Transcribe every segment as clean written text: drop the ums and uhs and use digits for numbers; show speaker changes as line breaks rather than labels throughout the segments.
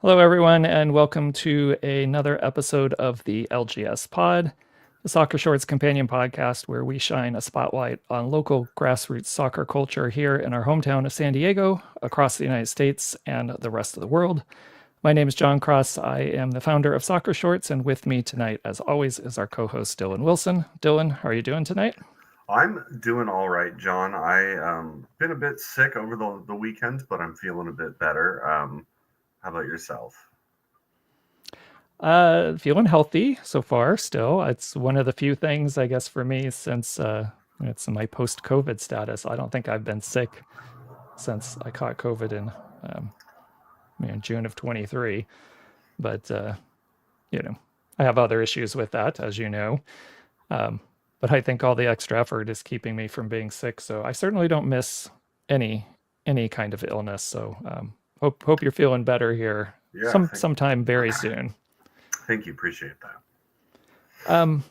Hello, everyone, and welcome to another episode of the LGS Pod, the Soccer Shorts companion podcast where we shine a spotlight on local grassroots soccer culture here in our hometown of San Diego, across the United States, and the rest of the world. My name is John Cross. I am the founder of Soccer Shorts, and with me tonight, as always, is our co-host Dylan Wilson. Dylan, how are you doing tonight?
I'm doing all right, John. I been a bit sick over the weekend, but I'm feeling a bit better. How about yourself?
Feeling healthy so far still. It's one of the few things, I guess, for me since it's my post-COVID status. I don't think I've been sick since I caught COVID in June of 23. But, I have other issues with that, as you know. But I think all the extra effort is keeping me from being sick. So I certainly don't miss any any kind of illness. So hope you're feeling better here
Yeah,
sometime very soon.
thank you. Appreciate that.
Um,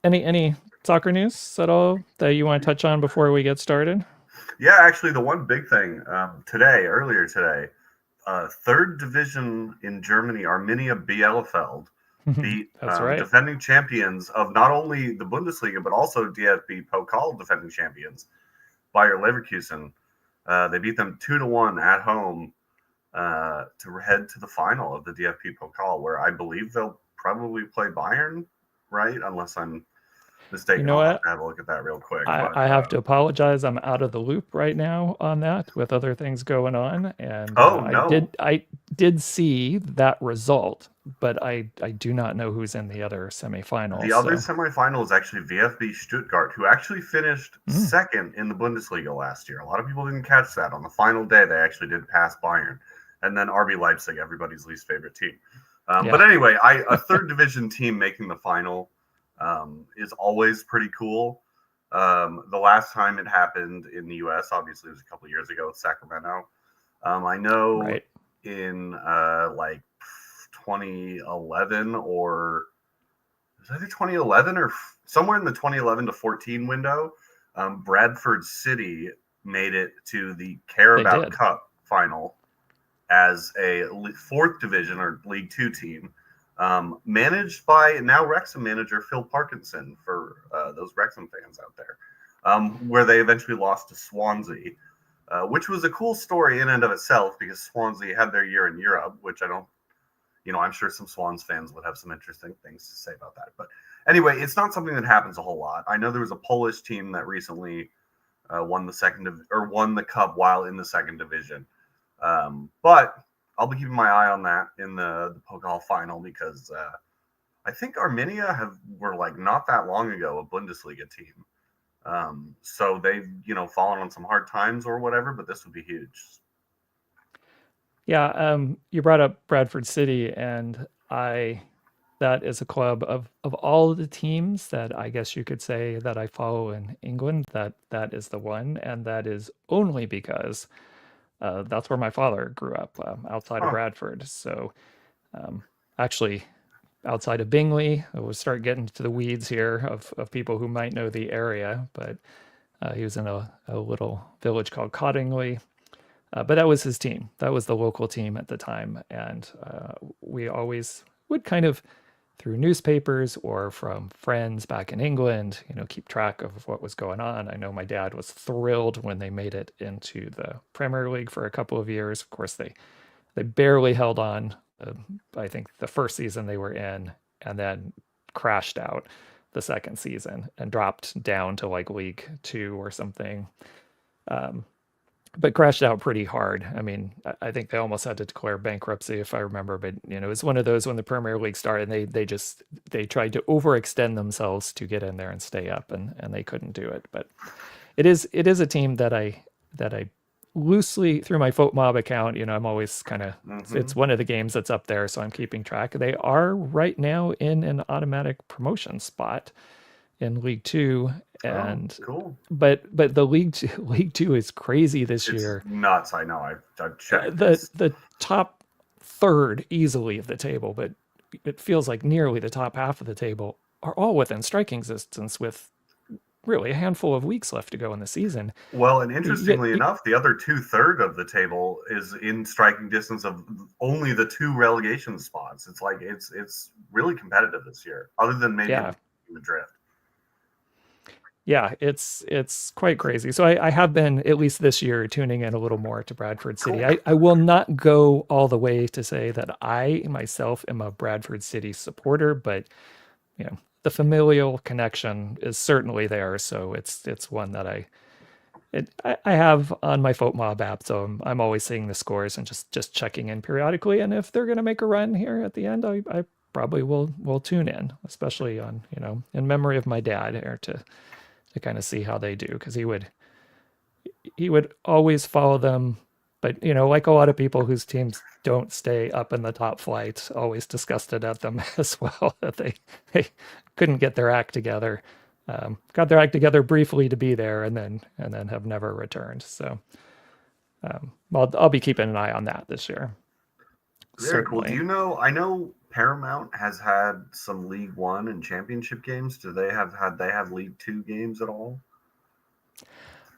any soccer news at all that you want to touch on before we get started?
Yeah, actually, the one big thing earlier today, third division in Germany, Arminia Bielefeld beat
That's right.
defending champions of not only the Bundesliga but also DFB Pokal defending champions, Bayer Leverkusen. They beat them 2-1 at home to head to the final of the DFB Pokal, where I believe they'll probably play Bayern, right? Unless I'm
You
mistaken.
know
I'll have
what?
to have a look at that real quick. But
I have to apologize. I'm out of the loop right now on that with other things going on, and
oh no,
I did see that result, but I do not know who's in the other semifinals.
the other
So,
semifinal is actually VfB Stuttgart, who actually finished
mm,
second in the Bundesliga last year. A lot of people didn't catch that. On the final day, they actually did pass Bayern, and then RB Leipzig, everybody's least favorite team. But
yeah,
anyway, a third division team making the final is always pretty cool. The last time it happened in the U.S., obviously, it was a couple of years ago with Sacramento. I know
right.
in like 2011 or was either 2011 or somewhere in the 2011 to 14 window, Bradford City made it to the
They
Carabao
did.
Cup final as a fourth division or League Two team, managed by now Wrexham manager Phil Parkinson for those Wrexham fans out there, where they eventually lost to Swansea, which was a cool story in and of itself because Swansea had their year in Europe, which I don't, I'm sure some Swans fans would have some interesting things to say about that. But anyway, it's not something that happens a whole lot. I know there was a Polish team that recently won the won the cup while in the second division. But I'll be keeping my eye on that in the Pokal final because I think Arminia were like not that long ago a Bundesliga team. So they've fallen on some hard times or whatever, but this would be huge.
Yeah, you brought up Bradford City, and I that is a club of all of the teams that I guess you could say that I follow in England. That is the one, and that is only because that's where my father grew up, outside of
Huh.
Bradford. So actually, outside of Bingley, we'll start getting to the weeds here of people who might know the area, but he was in a little village called Cottingley. But that was his team. That was the local team at the time. And we always would kind of, through newspapers or from friends back in England, keep track of what was going on. I know my dad was thrilled when they made it into the Premier League for a couple of years. Of course, they barely held on. I think the first season they were in, and then crashed out the second season and dropped down to like League Two or something. Um, but crashed out pretty hard. I mean, I think they almost had to declare bankruptcy if I remember. But it's one of those when the Premier League started, they tried to overextend themselves to get in there and stay up, and they couldn't do it. But it is a team that I loosely through my FootMob account. I'm always kind of
Mm-hmm.
it's one of the games that's up there, so I'm keeping track. They are right now in an automatic promotion spot in League Two,
Oh,
and
cool.
but the League Two is crazy this
It's
year.
nuts. I know. I've checked.
The top third easily of the table, but it feels like nearly the top half of the table are all within striking distance with really a handful of weeks left to go in the season.
Well, and
You,
interestingly
you,
enough, the other 2/3 of the table is in striking distance of only the 2 relegation spots. It's like it's really competitive this year, other than maybe
yeah,
the drift.
yeah, it's quite crazy. So I have been, at least this year, tuning in a little more to Bradford City.
Cool.
I will not go all the way to say that I myself am a Bradford City supporter, but the familial connection is certainly there. So it's one that I have on my FootMob app. So I'm always seeing the scores and just checking in periodically. And if they're going to make a run here at the end, I probably will tune in, especially on in memory of my dad here to kind of see how they do, because he would always follow them. But like a lot of people whose teams don't stay up in the top flight, always disgusted at them as well, that they couldn't get their act together. Got their act together briefly to be there, and then have never returned. So I'll be keeping an eye on that this year.
Very cool. Do
Certainly.
you know? I know Paramount has had some League One and Championship games. Do they have League Two games at all?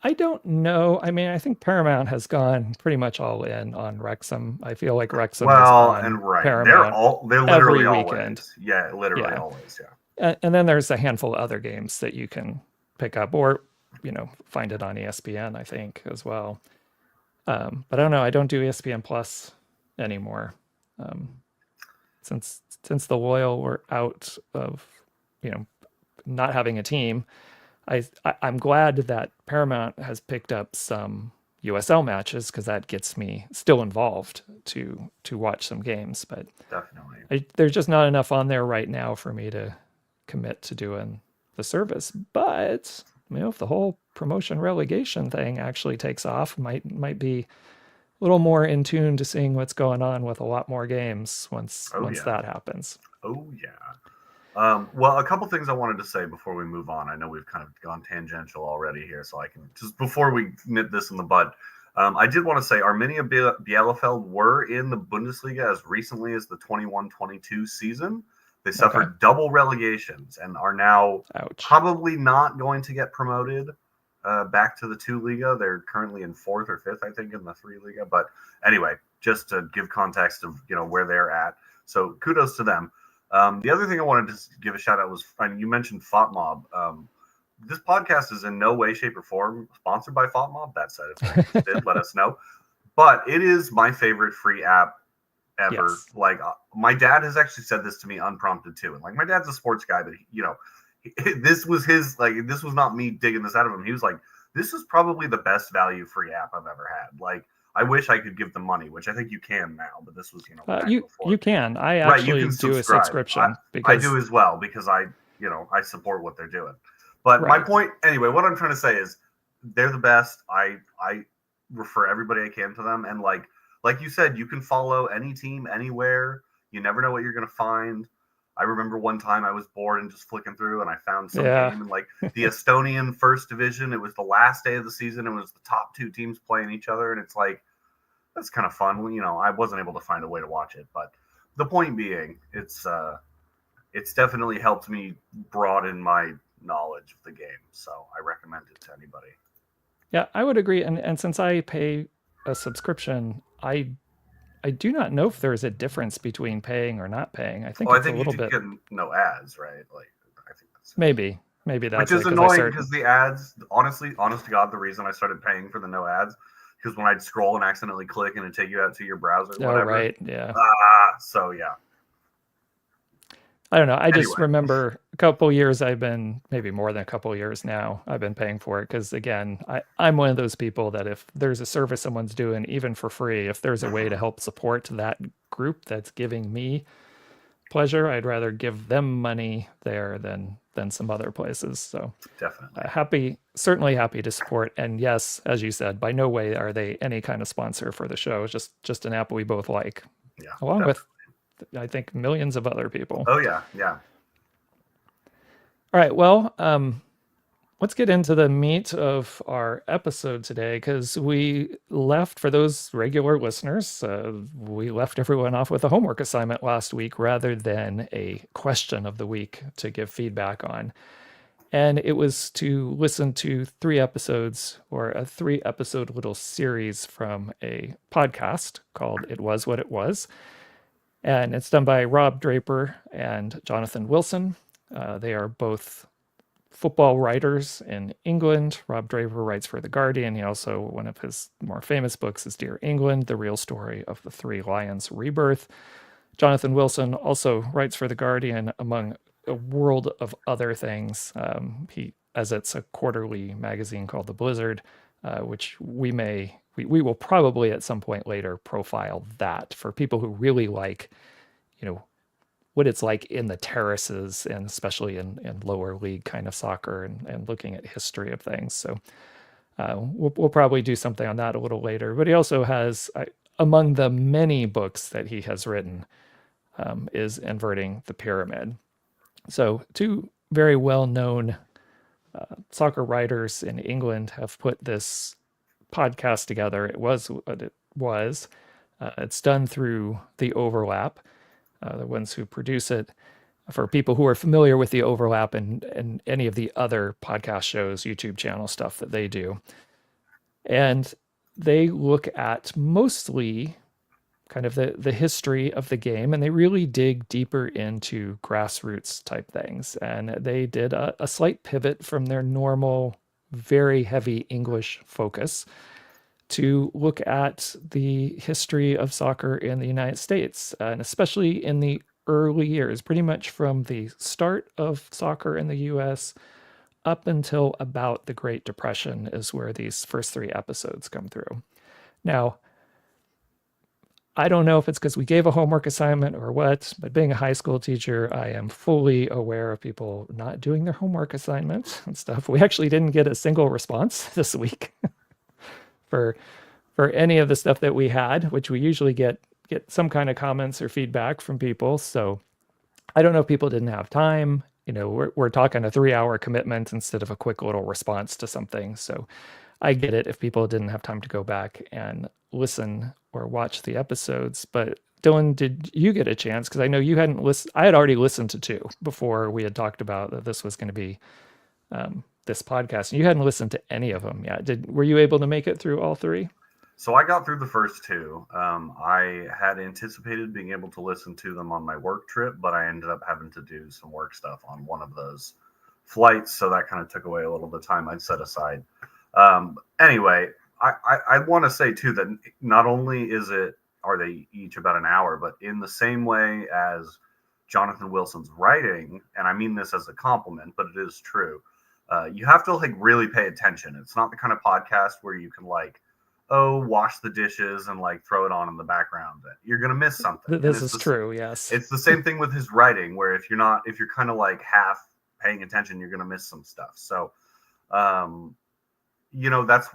I don't know. I mean, I think Paramount has gone pretty much all in on Wrexham. I feel like Wrexham is
Well,
on
and right,
Paramount
they're literally
every weekend.
always, yeah, literally
Yeah.
always, yeah.
And then there's a handful of other games that you can pick up, or find it on ESPN, I think, as well. But I don't know. I don't do ESPN Plus anymore, since the Loyal were out of not having a team. I'm glad that Paramount has picked up some USL matches, because that gets me still involved to watch some games. But
Definitely.
there's just not enough on there right now for me to commit to doing the service. But if the whole promotion relegation thing actually takes off, might be a little more in tune to seeing what's going on with a lot more games once
Yeah.
that happens.
Oh yeah. Well, a couple things I wanted to say before we move on. I know we've kind of gone tangential already here, so I can just, before we nip this in the bud, I did want to say Arminia Bielefeld were in the Bundesliga as recently as the 21-22 season. They suffered double relegations and are now probably not going to get promoted back to the 2 Liga. They're currently in 4th or 5th, I think, in the 3 Liga. But anyway, just to give context of where they're at. So kudos to them. The other thing I wanted to give a shout out was, you mentioned FOTMob. This podcast is in no way, shape, or form sponsored by FOTMob. That said, if they did, let us know. But it is my favorite free app ever.
Yes.
Like, my dad has actually said this to me unprompted too. And like, my dad's a sports guy, but this was this was not me digging this out of him. He was like, this is probably the best value free app I've ever had. Like, I wish I could give them money, which I think you can now, but this was
you can. I actually do a subscription
because I do as well, because I support what they're doing. But my point anyway, what I'm trying to say is they're the best. I refer everybody I can to them, and like you said, you can follow any team anywhere. You never know what you're going to find. I remember one time I was bored and just flicking through, and I found some game in like the Estonian first division. It was the last day of the season. It was the top 2 teams playing each other, and it's like, that's kind of fun. I wasn't able to find a way to watch it, but the point being, it's definitely helped me broaden my knowledge of the game. So I recommend it to anybody.
Yeah, I would agree. And since I pay a subscription, I do not know if there is a difference between paying or not paying. I think it's a little bit.
Get no ads, right? Like, I think that's
maybe that's
which is annoying, because the ads. Honest to God, the reason I started paying for the no ads, because when I'd scroll and accidentally click and it'd take you out to your browser. Whatever.
Oh, right. Yeah.
So yeah.
I don't know. I just remember a couple years maybe more than a couple years now, I've been paying for it, because again, I'm one of those people that if there's a service someone's doing, even for free, if there's a way to help support that group that's giving me pleasure, I'd rather give them money there than some other places. So
definitely
certainly happy to support. And yes, as you said, by no way are they any kind of sponsor for the show. It's just an app we both like, along with, I think, millions of other people.
Oh yeah. Yeah.
All right. Well, let's get into the meat of our episode today, because we left, for those regular listeners, we left everyone off with a homework assignment last week rather than a question of the week to give feedback on. And it was to listen to 3 episodes or a 3 episode little series from a podcast called It Was What It Was. And it's done by Rob Draper and Jonathan Wilson. They are both football writers in England. Rob Draper writes for The Guardian. He also, one of his more famous books is Dear England, the real story of the Three Lions Rebirth. Jonathan Wilson also writes for The Guardian, among a world of other things. As it's a quarterly magazine called The Blizzard, which we will probably at some point later profile that for people who really like, what it's like in the terraces and especially in lower league kind of soccer and looking at history of things. So we'll probably do something on that a little later. But he also has, among the many books that he has written, is Inverting the Pyramid. So 2 very well-known soccer writers in England have put this podcast together. It was what it was. It's done through The Overlap, the ones who produce it. For people who are familiar with The Overlap and any of the other podcast shows, YouTube channel stuff that they do. And they look at mostly kind of the history of the game, and they really dig deeper into grassroots type things. And they did a slight pivot from their normal, very heavy English focus to look at the history of soccer in the United States, and especially in the early years, pretty much from the start of soccer in the US up until about the Great Depression is where these first 3 episodes come through. Now, I don't know if it's because we gave a homework assignment or what, but being a high school teacher, I am fully aware of people not doing their homework assignments and stuff. We actually didn't get a single response this week for any of the stuff that we had, which we usually get some kind of comments or feedback from people. So I don't know if people didn't have time. We're talking a 3-hour commitment instead of a quick little response to something. So I get it if people didn't have time to go back and listen or watch the episodes. But Dylan, did you get a chance? Because I know you hadn't listened. I had already listened to 2 before we had talked about that this was going to be this podcast. And you hadn't listened to any of them yet. Were you able to make it through all 3?
So I got through the first 2. I had anticipated being able to listen to them on my work trip, but I ended up having to do some work stuff on one of those flights. So that kind of took away a little bit of time I'd set aside. Anyway, I want to say too that not only are they each about an hour, but in the same way as Jonathan Wilson's writing, and I mean this as a compliment, but it is true. You have to really pay attention. It's not the kind of podcast where you can wash the dishes and throw it on in the background. You're going to miss something.
This is true. Yes.
It's the same thing with his writing, where if you're kind of half paying attention, you're going to miss some stuff. So, that's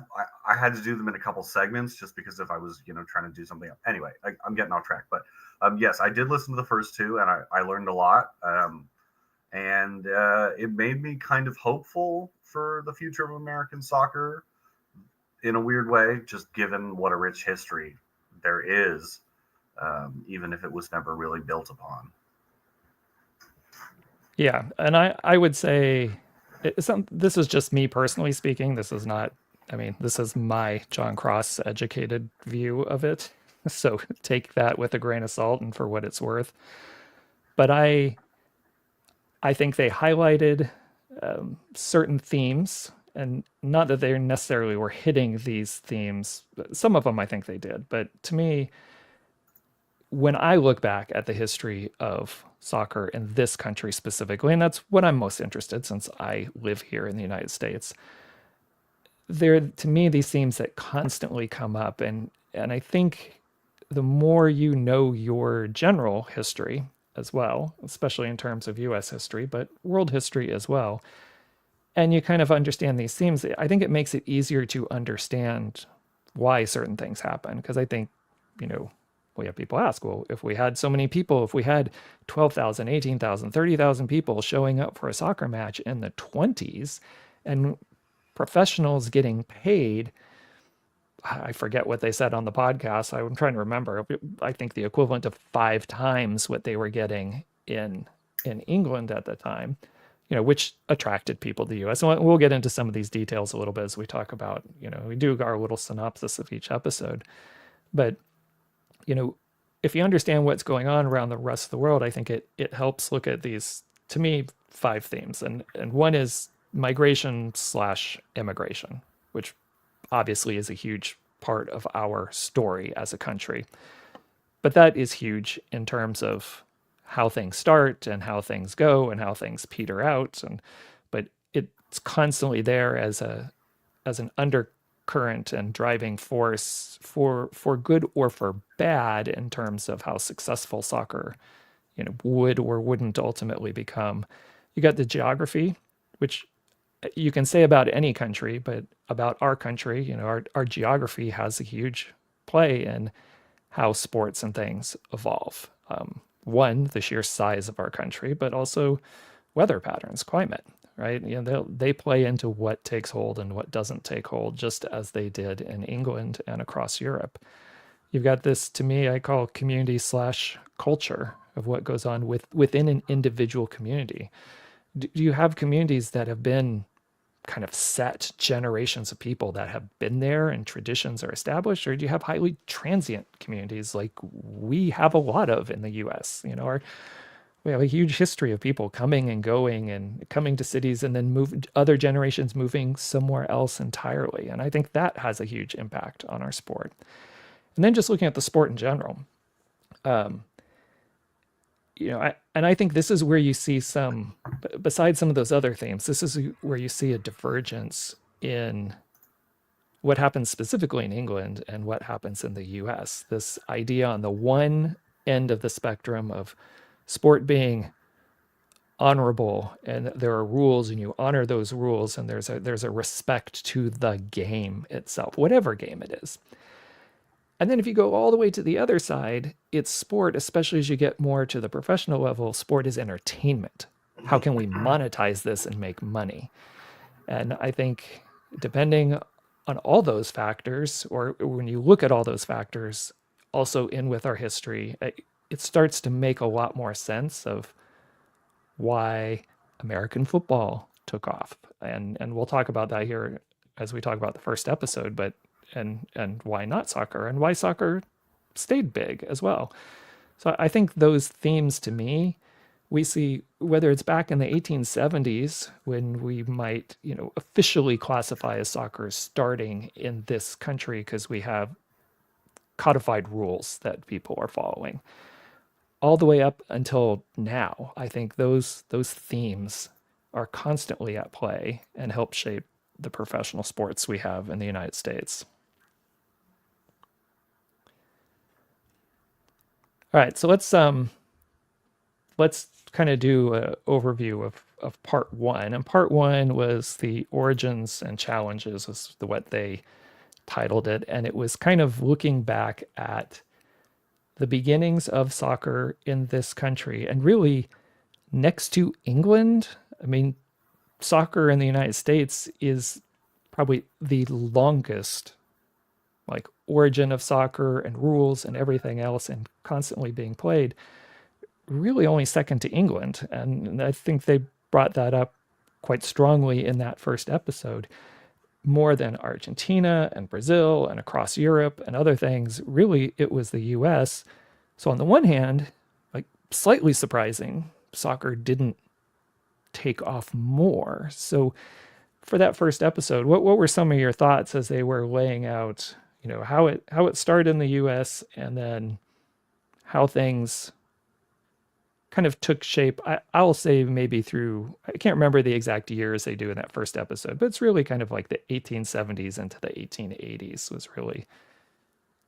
I had to do them in a couple segments just because if I was, trying to do something else. Anyway, I'm getting off track, but yes, I did listen to the first 2 and I learned a lot. And it made me kind of hopeful for the future of American soccer in a weird way, just given what a rich history there is, even if it was never really built upon.
Yeah, and I would say this is just me personally speaking. This is not, this is my John Cross educated view of it. So take that with a grain of salt and for what it's worth. But I think they highlighted certain themes, and not that they necessarily were hitting these themes. Some of them I think they did. But to me, when I look back at the history of soccer in this country specifically, and that's what I'm most interested since I live here in the United States, to me, these themes that constantly come up. And I think the more you know your general history as well, especially in terms of US history, but world history as well, and you kind of understand these themes, I think it makes it easier to understand why certain things happen. Because I think, we have people ask, well, if we had so many people, if we had 12,000, 18,000, 30,000 people showing up for a soccer match in the 20s and professionals getting paid, I forget what they said on the podcast. I'm trying to remember. I think the equivalent of 5 times what they were getting in England at the time. which attracted people to the U.S. And we'll get into some of these details a little bit as we talk about, we do our little synopsis of each episode. But, if you understand what's going on around the rest of the world, I think it helps look at these, to me, 5 themes. And one is migration/immigration, which obviously is a huge part of our story as a country. But that is huge in terms of how things start and how things go and how things peter out. But it's constantly there as an undercurrent and driving force for good or for bad in terms of how successful soccer, would or wouldn't ultimately become. You got the geography, which you can say about any country, but about our country, our geography has a huge play in how sports and things evolve. One, the sheer size of our country, but also weather patterns, climate, right? They play into what takes hold and what doesn't take hold, just as they did in England and across Europe. You've got this, to me, I call community/culture of what goes on within an individual community. Do you have communities that have been kind of set generations of people that have been there and traditions are established, or do you have highly transient communities like we have a lot of in the US? We have a huge history of people coming and going and coming to cities and then other generations moving somewhere else entirely. And I think that has a huge impact on our sport. And then just looking at the sport in general, I think this is where you see besides some of those other themes, this is where you see a divergence in what happens specifically in England and what happens in the US. This idea on the one end of the spectrum of sport being honorable and there are rules and you honor those rules and there's a respect to the game itself, whatever game it is. And then if you go all the way to the other side, it's sport, especially as you get more to the professional level, sport is entertainment. How can we monetize this and make money? And I think depending on all those factors, or when you look at all those factors, also in with our history, it starts to make a lot more sense of why American football took off. And we'll talk about that here as we talk about the first episode, but and why not soccer and why soccer stayed big as well. So I think those themes, to me, we see whether it's back in the 1870s when we might, officially classify as soccer starting in this country because we have codified rules that people are following, all the way up until now. I think those themes are constantly at play and help shape the professional sports we have in the United States. All right, so let's kind of do an overview of part 1. And part 1 was the origins and challenges, was what they titled it. And it was kind of looking back at the beginnings of soccer in this country. And really, next to England, I mean, soccer in the United States is probably the longest origin of soccer and rules and everything else and constantly being played, really only second to England. And I think they brought that up quite strongly in that first episode, more than Argentina and Brazil and across Europe and other things. Really, it was the US. So on the one hand, slightly surprising, soccer didn't take off more. So for that first episode, what were some of your thoughts as they were laying out, how it started in the US and then how things kind of took shape? I'll say maybe through, I can't remember the exact years they do in that first episode, but it's really kind of like the 1870s into the 1880s was really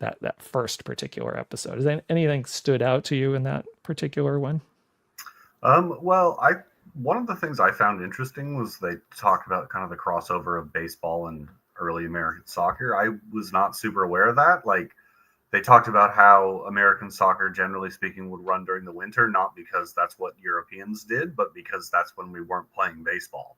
that first particular episode. Is anything stood out to you in that particular one?
Well, one of the things I found interesting was they talked about kind of the crossover of baseball and early American soccer. I was not super aware of that. They talked about how American soccer, generally speaking, would run during the winter, not because that's what Europeans did, but because that's when we weren't playing baseball.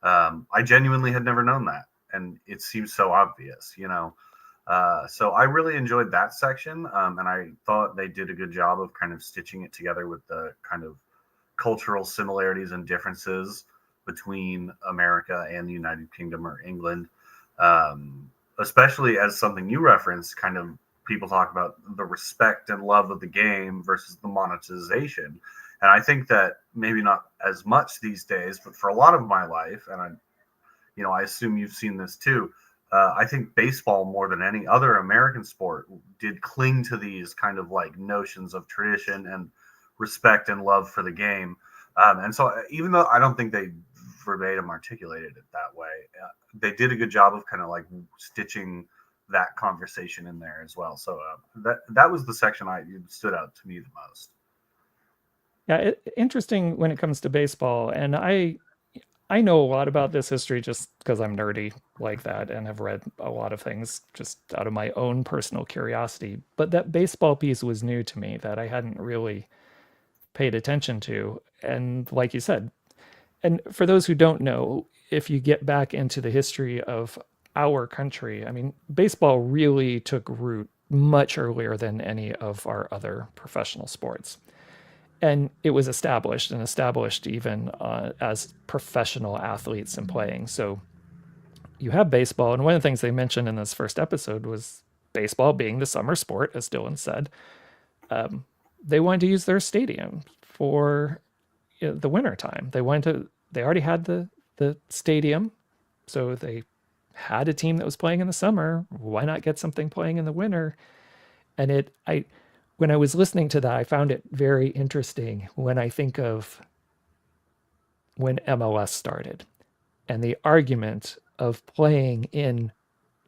I genuinely had never known that, and it seems so obvious, So I really enjoyed that section, and I thought they did a good job of kind of stitching it together with the kind of cultural similarities and differences between America and the United Kingdom or England, especially as something you referenced, kind of people talk about the respect and love of the game versus the monetization. And I think that maybe not as much these days, but for a lot of my life, and I assume you've seen this too. I think baseball, more than any other American sport, did cling to these kind of like notions of tradition and respect and love for the game. And so, even though I don't think they verbatim articulated it that way, they did a good job of kind of like stitching that conversation in there as well. So that was the section stood out to me the most.
Yeah, interesting when it comes to baseball, and I know a lot about this history just because I'm nerdy like that and have read a lot of things just out of my own personal curiosity. But that baseball piece was new to me that I hadn't really paid attention to. And like you said, and for those who don't know, if you get back into the history of our country, I mean, baseball really took root much earlier than any of our other professional sports. And it was established even as professional athletes and playing. So you have baseball. And one of the things they mentioned in this first episode was baseball being the summer sport, as Dylan said. They wanted to use their stadium for the winter time. They already had the stadium, so they had a team that was playing in the summer. Why not get something playing in the winter? And when I was listening to that, I found it very interesting when I think of when MLS started and the argument of playing in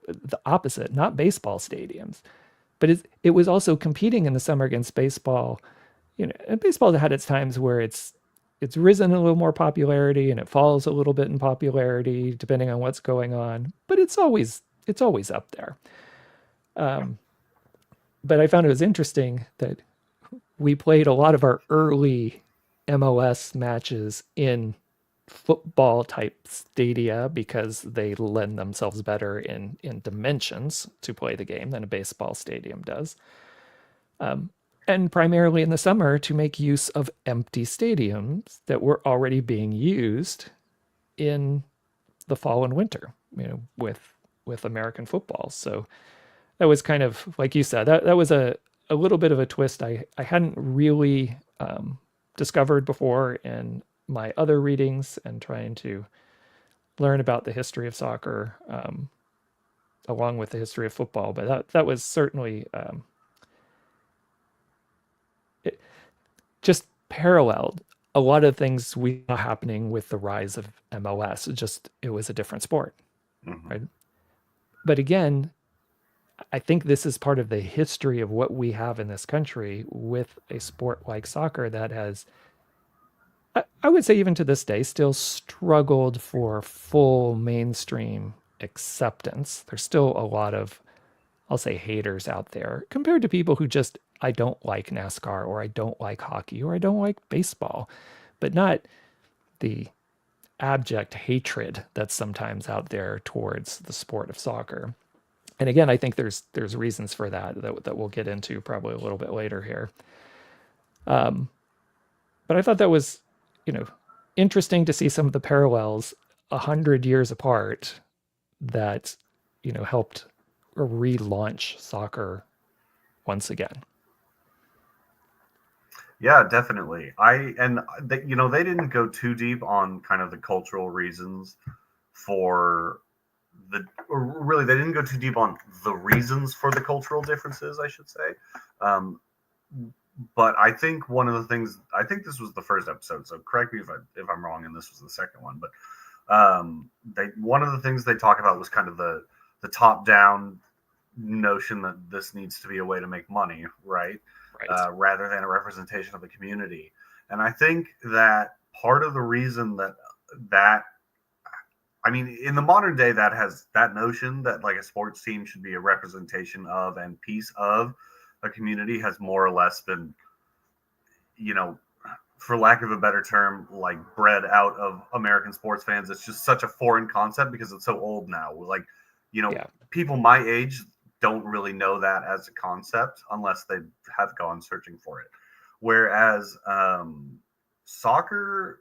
the opposite, not baseball stadiums, but it was also competing in the summer against baseball. And baseball had its times where it's risen a little more popularity and it falls a little bit in popularity depending on what's going on, but it's always up there. But I found it was interesting that we played a lot of our early MLS matches in football type stadia because they lend themselves better in dimensions to play the game than a baseball stadium does. And primarily in the summer to make use of empty stadiums that were already being used in the fall and winter, with American football. So that was kind of, like you said, that was a little bit of a twist I hadn't really discovered before in my other readings and trying to learn about the history of soccer along with the history of football. But that was certainly it just paralleled a lot of things we saw happening with the rise of MLS. It was a different sport, right? But again, I think this is part of the history of what we have in this country with a sport like soccer that has, I would say even to this day, still struggled for full mainstream acceptance. There's still a lot of, I'll say, haters out there compared to people who just, I don't like NASCAR or I don't like hockey or I don't like baseball, but not the abject hatred that's sometimes out there towards the sport of soccer. And again, I think there's reasons for that we'll get into probably a little bit later here. But I thought that was, interesting to see some of the parallels 100 years apart that, helped relaunch soccer once again.
Yeah, definitely. They didn't go too deep on kind of the cultural reasons they didn't go too deep on the reasons for the cultural differences, I should say. But I think I think this was the first episode, so correct me if I'm wrong, and this was the second one. But one of the things they talk about was kind of the top down notion that this needs to be a way to make money, right? Rather than a representation of the community. And I think that part of the reason that I mean, in the modern day, that has that notion that like a sports team should be a representation of and piece of a community has more or less been, for lack of a better term, like bred out of American sports fans. It's just such a foreign concept because it's so old now. Like, people my age don't really know that as a concept unless they have gone searching for it. Whereas soccer,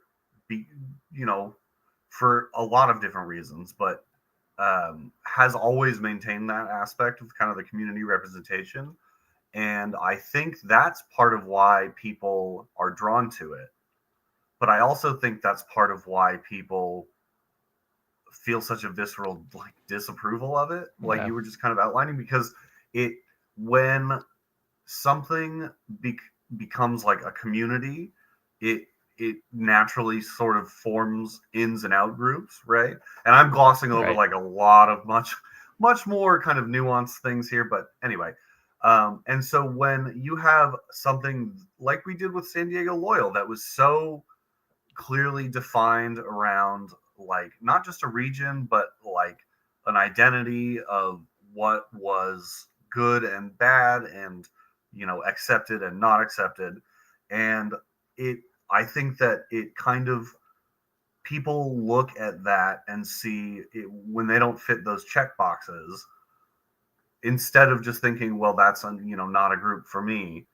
for a lot of different reasons, but has always maintained that aspect of kind of the community representation. And I think that's part of why people are drawn to it. But I also think that's part of why people feel such a visceral like disapproval of it, like
Yeah.
you were just kind of outlining, because it when something becomes like a community, it naturally sort of forms ins and out groups, right? And I'm glossing over
Right.
like a lot of much more kind of nuanced things here, but anyway. And so when you have something like we did with San Diego Loyal that was so clearly defined around like not just a region, but like an identity of what was good and bad and accepted and not accepted. And it I think that it kind of people look at that and see it, when they don't fit those check boxes, instead of just thinking, well, that's not a group for me,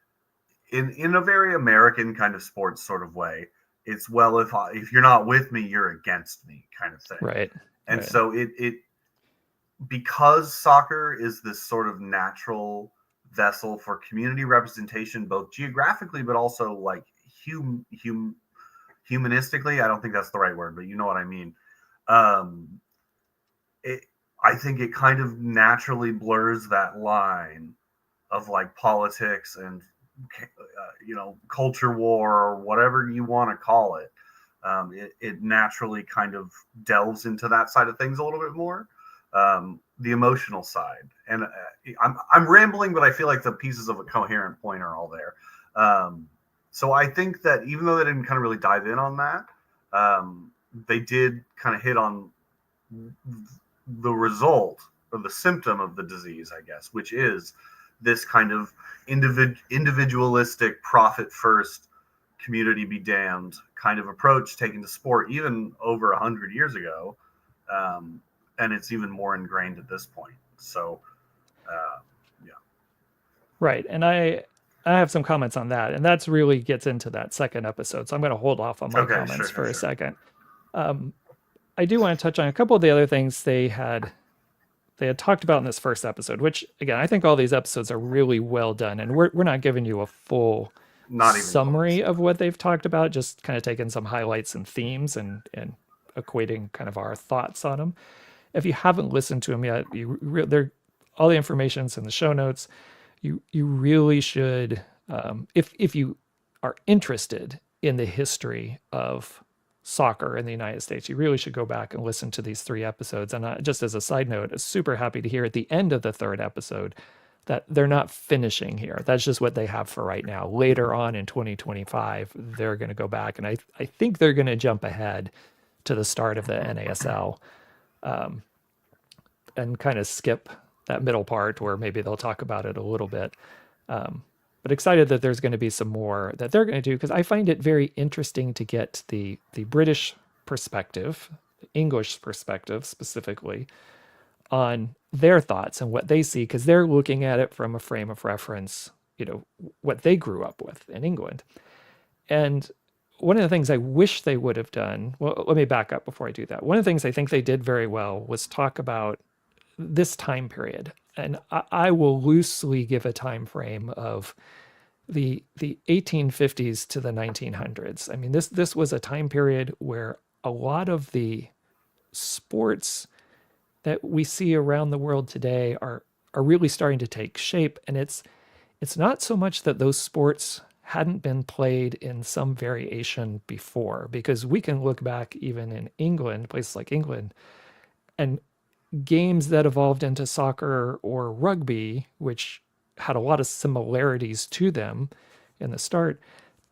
in a very American kind of sports sort of way. It's, well, if you're not with me, you're against me kind of thing.
Right.
And
Right.
so it because soccer is this sort of natural vessel for community representation, both geographically but also like humanistically. I don't think that's the right word, but you know what I mean. Um, it I think it kind of naturally blurs that line of like politics and culture war or whatever you want to call it. It naturally kind of delves into that side of things a little bit more, the emotional side. And I'm rambling, but I feel like the pieces of a coherent point are all there. So I think that even though they didn't kind of really dive in on that, they did kind of hit on the result or the symptom of the disease, I guess, which is this kind of individualistic, profit first, community be damned kind of approach taken to sport, even over 100 years ago, and it's even more ingrained at this point. So, yeah.
Right. And I have some comments on that, and that's really gets into that second episode. So I'm going to hold off on my
Okay,
comments
sure,
for
sure,
a
sure.
second. I do want to touch on a couple of the other things they had talked about in this first episode, which again, I think all these episodes are really well done, and we're not giving you a full
Not even close.
summary of what they've talked about, just kind of taking some highlights and themes and equating kind of our thoughts on them. If you haven't listened to them yet, they're all the information's in the show notes. You really should, if you are interested in the history of soccer in the United States, you really should go back and listen to these 3 episodes. And just as a side note, I'm super happy to hear at the end of the third episode that they're not finishing here. That's just what they have for right now. Later on in 2025, they're going to go back, and I think they're going to jump ahead to the start of the NASL, and kind of skip that middle part where maybe they'll talk about it a little bit. But excited that there's going to be some more that they're going to do, because I find it very interesting to get the British perspective, English perspective specifically, on their thoughts and what they see, because they're looking at it from a frame of reference, what they grew up with in England. And one of the things I wish they would have done, well, let me back up before I do that. One of the things I think they did very well was talk about this time period. And I will loosely give a time frame of the 1850s to the 1900s. I mean, this was a time period where a lot of the sports that we see around the world today are really starting to take shape. And it's not so much that those sports hadn't been played in some variation before, because we can look back even in England, places like England, and games that evolved into soccer or rugby, which had a lot of similarities to them in the start.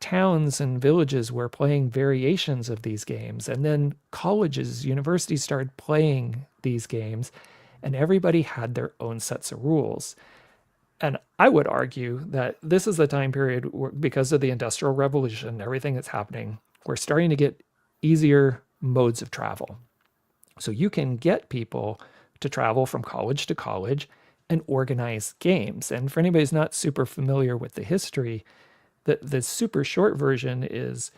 Towns and villages were playing variations of these games, and then colleges, universities started playing these games, and everybody had their own sets of rules. And I would argue that this is the time period where, because of the Industrial Revolution, everything that's happening, we're starting to get easier modes of travel. So you can get people to travel from college to college and organize games. And for anybody who's not super familiar with the history, the super short version is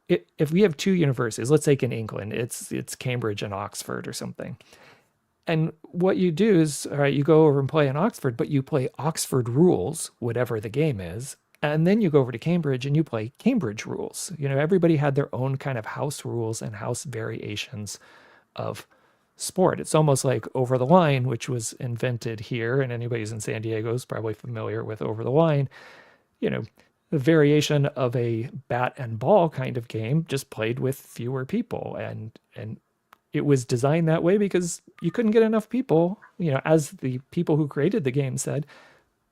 if we have two universities, let's take in England, it's Cambridge and Oxford or something. And what you do is, all right, you go over and play in Oxford, but you play Oxford rules, whatever the game is. And then you go over to Cambridge and you play Cambridge rules. Everybody had their own kind of house rules and house variations of sport. It's almost like Over the Line, which was invented here, and anybody who's in San Diego is probably familiar with Over the Line. The variation of a bat and ball kind of game, just played with fewer people, and it was designed that way because you couldn't get enough people, as the people who created the game said,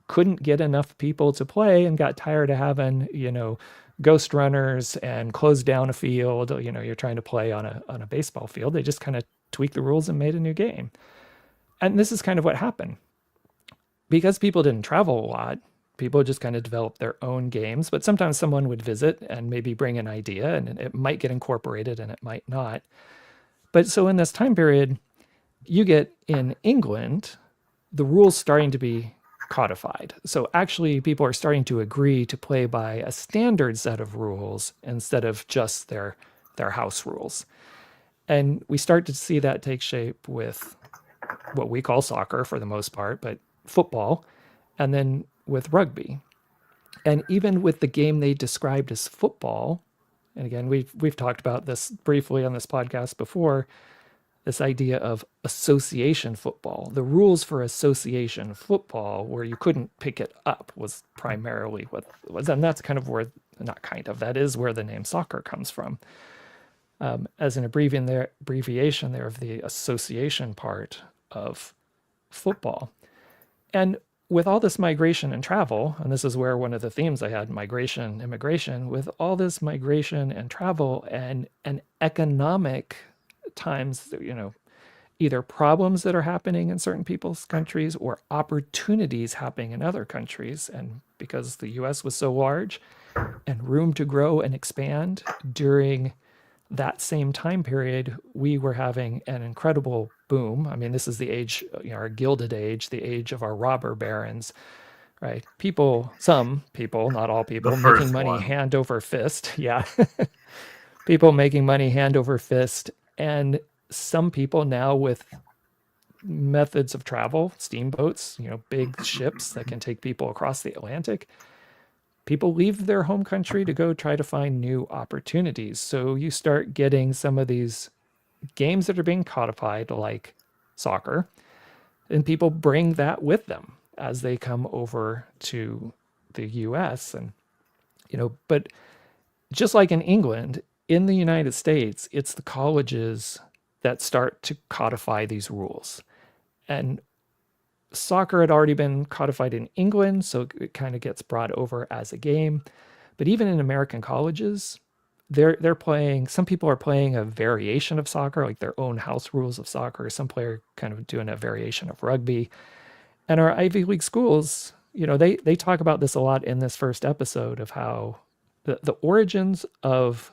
couldn't get enough people to play and got tired of having, ghost runners and closed down a field. You're trying to play on a baseball field. They just kind of tweaked the rules and made a new game. And this is kind of what happened. Because people didn't travel a lot, people just kind of developed their own games, but sometimes someone would visit and maybe bring an idea and it might get incorporated and it might not. But so in this time period, you get in England, the rules starting to be codified. So actually people are starting to agree to play by a standard set of rules instead of just their house rules. And we start to see that take shape with what we call soccer for the most part, but football, and then with rugby. And even with the game they described as football, and again, we've talked about this briefly on this podcast before, this idea of association football. The rules for association football, where you couldn't pick it up, was primarily what it was. And that's kind of where, not kind of, that is where the name soccer comes from. As an abbreviation there of the association part of football. And with all this migration and travel, and this is where one of the themes I had, migration, immigration, with all this migration and travel and economic times, either problems that are happening in certain people's countries or opportunities happening in other countries. And because the US was so large and room to grow and expand during that same time period, we were having an incredible boom. I mean, this is the age, our Gilded Age, the age of our robber barons, right? Some people, not all people, making money hand over fist. Yeah. People making money hand over fist. And some people now with methods of travel, steamboats, big ships that can take people across the Atlantic. People leave their home country to go try to find new opportunities. So you start getting some of these games that are being codified, like soccer, and people bring that with them as they come over to the US. And, but just like in England, in the United States, it's the colleges that start to codify these rules. And soccer had already been codified in England, so it kind of gets brought over as a game. But even in American colleges, they're playing, some people are playing a variation of soccer, like their own house rules of soccer. Some player kind of doing a variation of rugby. And our Ivy League schools, they talk about this a lot in this first episode of how the origins of,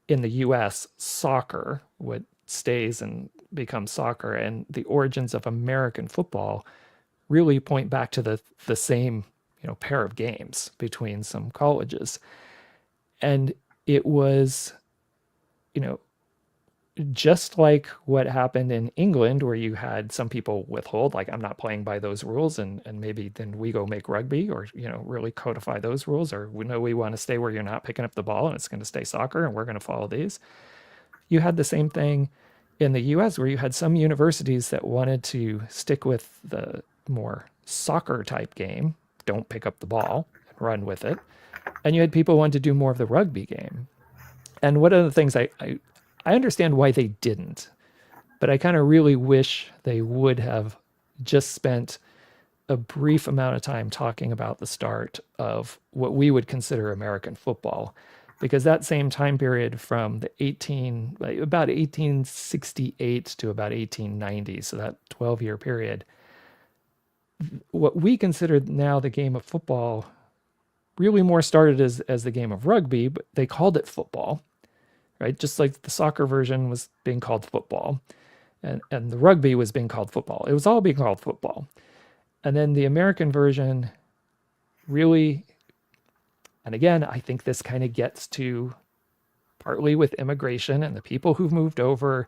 in the US, soccer, what stays and becomes soccer, and the origins of American football really point back to the same, pair of games between some colleges. And it was, just like what happened in England, where you had some people withhold, like, I'm not playing by those rules, and maybe then we go make rugby, or, really codify those rules, or we want to stay where you're not picking up the ball and it's going to stay soccer and we're going to follow these. You had the same thing in the US, where you had some universities that wanted to stick with the more soccer type game, don't pick up the ball and run with it. And you had people who wanted to do more of the rugby game. And one of the things I understand why they didn't, but I kind of really wish they would have just spent a brief amount of time talking about the start of what we would consider American football. Because that same time period from about 1868 to about 1890, so that 12-year period, what we consider now the game of football really more started as the game of rugby, but they called it football, right? Just like the soccer version was being called football, and the rugby was being called football. It was all being called football. And then the American version really, and again, I think this kind of gets to partly with immigration and the people who've moved over,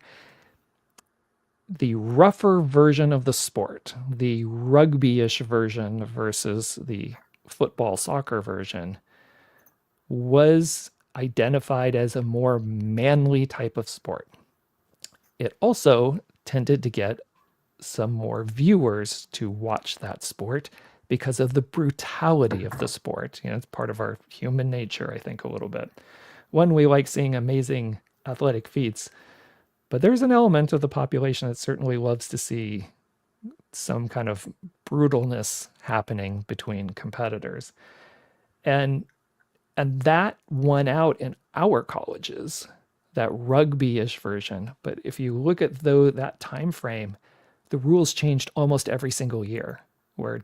the rougher version of the sport, the rugby-ish version versus the football soccer version, was identified as a more manly type of sport. It also tended to get some more viewers to watch that sport because of the brutality of the sport. You know, it's part of our human nature, I think, a little bit. One, we like seeing amazing athletic feats, but there's an element of the population that certainly loves to see some kind of brutalness happening between competitors. And that won out in our colleges, that rugby-ish version. But if you look at that time frame, the rules changed almost every single year, where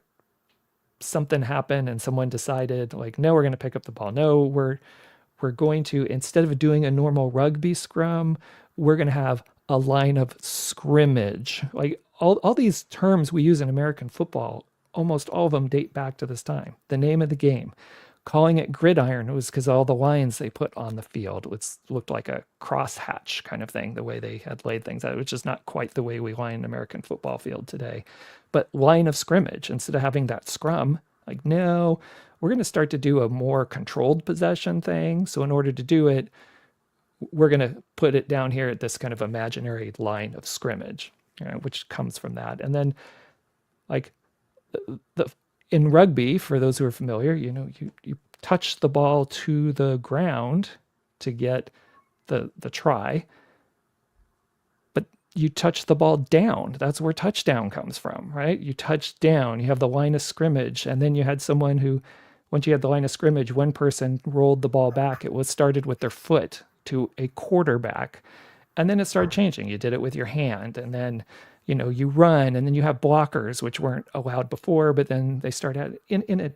something happened and someone decided, like, no, we're going to pick up the ball. No, we're going to, instead of doing a normal rugby scrum, we're going to have a line of scrimmage. Like all these terms we use in American football, almost all of them date back to this time. The name of the game. Calling it gridiron was because all the lines they put on the field looked like a crosshatch kind of thing, the way they had laid things out, which is not quite the way we line an American football field today. But line of scrimmage, instead of having that scrum, like, no, we're going to start to do a more controlled possession thing. So in order to do it, we're going to put it down here at this kind of imaginary line of scrimmage, you know, which comes from that. And then, like, in rugby, for those who are familiar, you know, you touch the ball to the ground to get the try, but you touch the ball down. That's where touchdown comes from, right? You touch down, you have the line of scrimmage, and then you had someone who, once you had the line of scrimmage, one person rolled the ball back. It was started with their foot to a quarterback, and then it started changing. You did it with your hand, and then, you know, you run, and then you have blockers, which weren't allowed before, but then they start out in a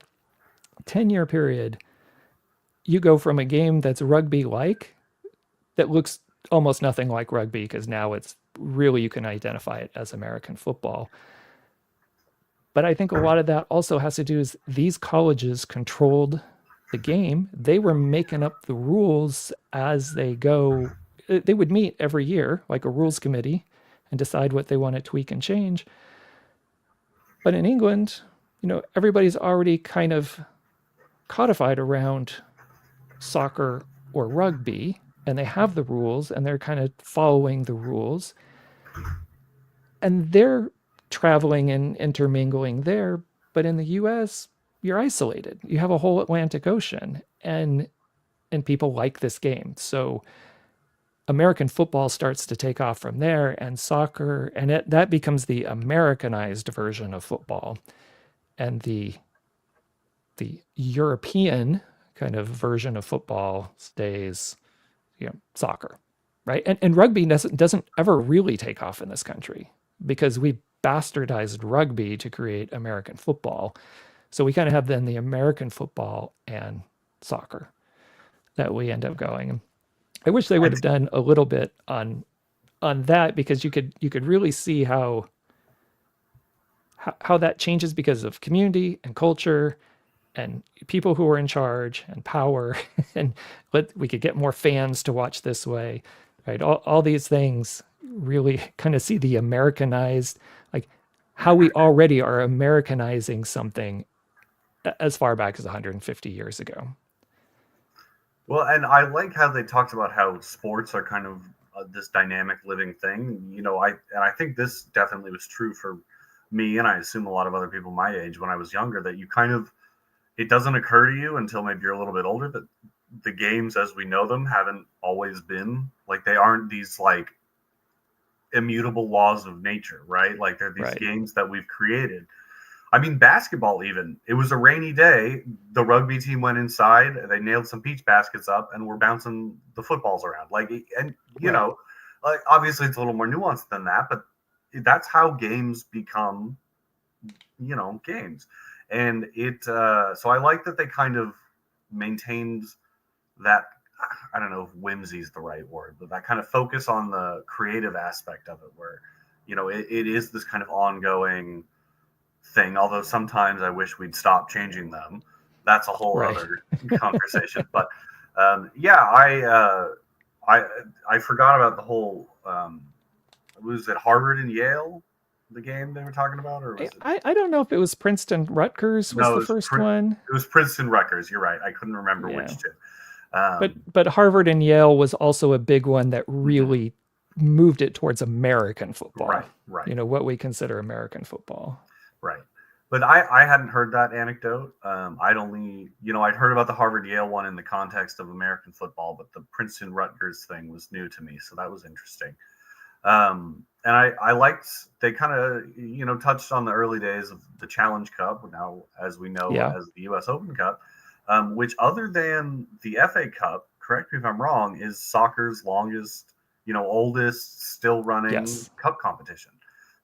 10-year period. You go from a game that's rugby-like, that looks almost nothing like rugby, because now it's really, you can identify it as American football. But I think a lot of that also has to do is these colleges controlled the game. They were making up the rules as they go. They would meet every year, like a rules committee, and decide what they want to tweak and change. But in England, you know, everybody's already kind of codified around soccer or rugby, and they have the rules, and they're kind of following the rules. And they're traveling and intermingling there. But in the US, you're isolated. You have a whole Atlantic Ocean, and people like this game. So American football starts to take off from there, and soccer, and that becomes the Americanized version of football. And the European kind of version of football stays, you know, soccer, right? And rugby doesn't ever really take off in this country, because we bastardized rugby to create American football. So we kind of have then the American football and soccer that we end up going. I wish they would have done a little bit on that, because you could really see how that changes because of community and culture and people who are in charge and power, and we could get more fans to watch this way, right? All these things really kind of see the Americanized, like how we already are Americanizing something as far back as 150 years ago.
Well, and I like how they talked about how sports are kind of this dynamic living thing. You know, I think this definitely was true for me, and I assume a lot of other people my age when I was younger, that you kind of, it doesn't occur to you until maybe you're a little bit older that the games as we know them haven't always been, like, they aren't these like immutable laws of nature, right? Like, they're these games that we've created. I mean, basketball, even, it was a rainy day, the rugby team went inside, they nailed some peach baskets up, and we're bouncing the footballs around, like, and you know, like, obviously it's a little more nuanced than that, but that's how games become, you know, games. And it so I like that they kind of maintained that, I don't know if whimsy is the right word, but that kind of focus on the creative aspect of it, where, you know, it is this kind of ongoing thing, although sometimes I wish we'd stop changing them. That's a whole other conversation. But yeah, I I forgot about the whole. Was it Harvard and Yale, the game they were talking about, or was it?
I don't know if it was Princeton Rutgers was
No,
the first one.
It was Princeton Rutgers. You're right. I couldn't remember
Yeah.
which two.
But Harvard and Yale was also a big one that
Mhm.
really moved it towards American football.
Right, right,
What we consider American football.
right. But I hadn't heard that anecdote. I'd only, I'd heard about the Harvard Yale one in the context of American football, but the Princeton Rutgers thing was new to me. So that was interesting. And I liked, they kind of, touched on the early days of the Challenge Cup, now, as we know,
Yeah.
as the US Open Cup, which, other than the FA Cup, correct me if I'm wrong, is soccer's longest, oldest still running
Yes.
cup competition.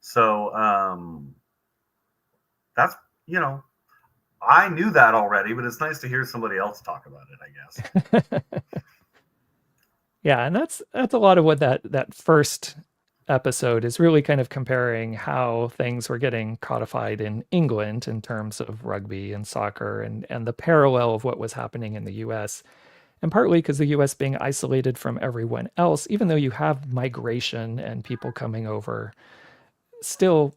So that's, I knew that already, but it's nice to hear somebody else talk about it, I guess.
Yeah, and that's a lot of what that first episode is really kind of comparing how things were getting codified in England in terms of rugby and soccer and the parallel of what was happening in the US. And partly because the US being isolated from everyone else, even though you have migration and people coming over, still,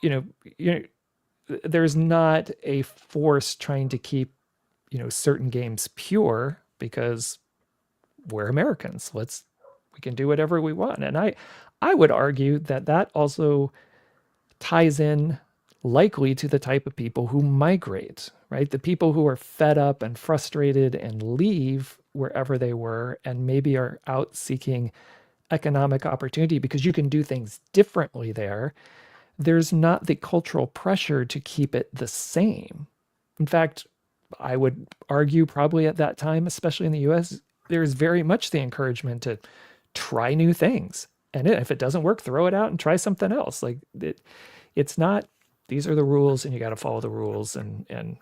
you know, you there's not a force trying to keep, certain games pure because we're Americans. We can do whatever we want. And I would argue that that also ties in likely to the type of people who migrate, right? The people who are fed up and frustrated and leave wherever they were and maybe are out seeking economic opportunity because you can do things differently there. There's not the cultural pressure to keep it the same. In fact, I would argue probably at that time, especially in the US, there's very much the encouragement to try new things. And if it doesn't work, throw it out and try something else. It's not, these are the rules and you got to follow the rules. And,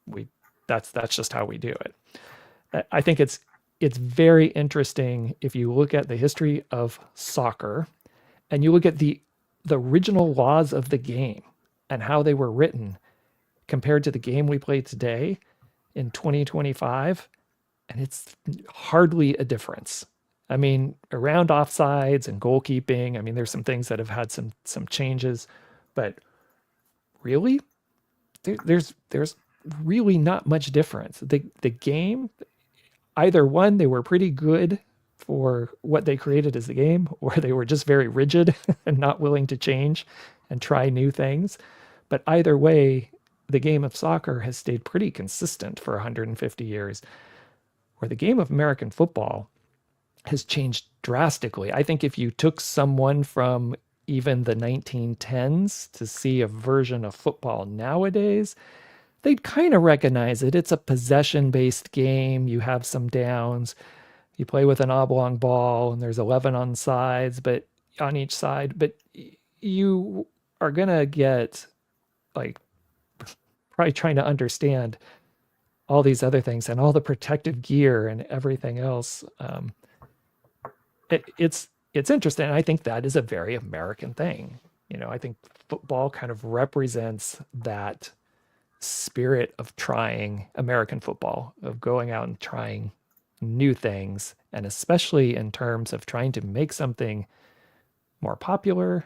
we, that's just how we do it. I think it's very interesting if you look at the history of soccer and you look at the original laws of the game and how they were written compared to the game we play today in 2025, and it's hardly a difference. I mean, around offsides and goalkeeping, I mean, there's some things that have had some changes, but really, there's really not much difference. The game, either one, they were pretty good for what they created as the game, or they were just very rigid and not willing to change and try new things. But either way, the game of soccer has stayed pretty consistent for 150 years, where the game of American football has changed drastically. I think if you took someone from even the 1910s to see a version of football nowadays, they'd kind of recognize it. It's a possession based game. You have some downs. You play with an oblong ball and there's 11 on sides, but on each side, but you are going to get like probably trying to understand all these other things and all the protective gear and everything else. It's interesting. I think that is a very American thing. I think football kind of represents that spirit of trying American football, of going out and trying new things, and especially in terms of trying to make something more popular,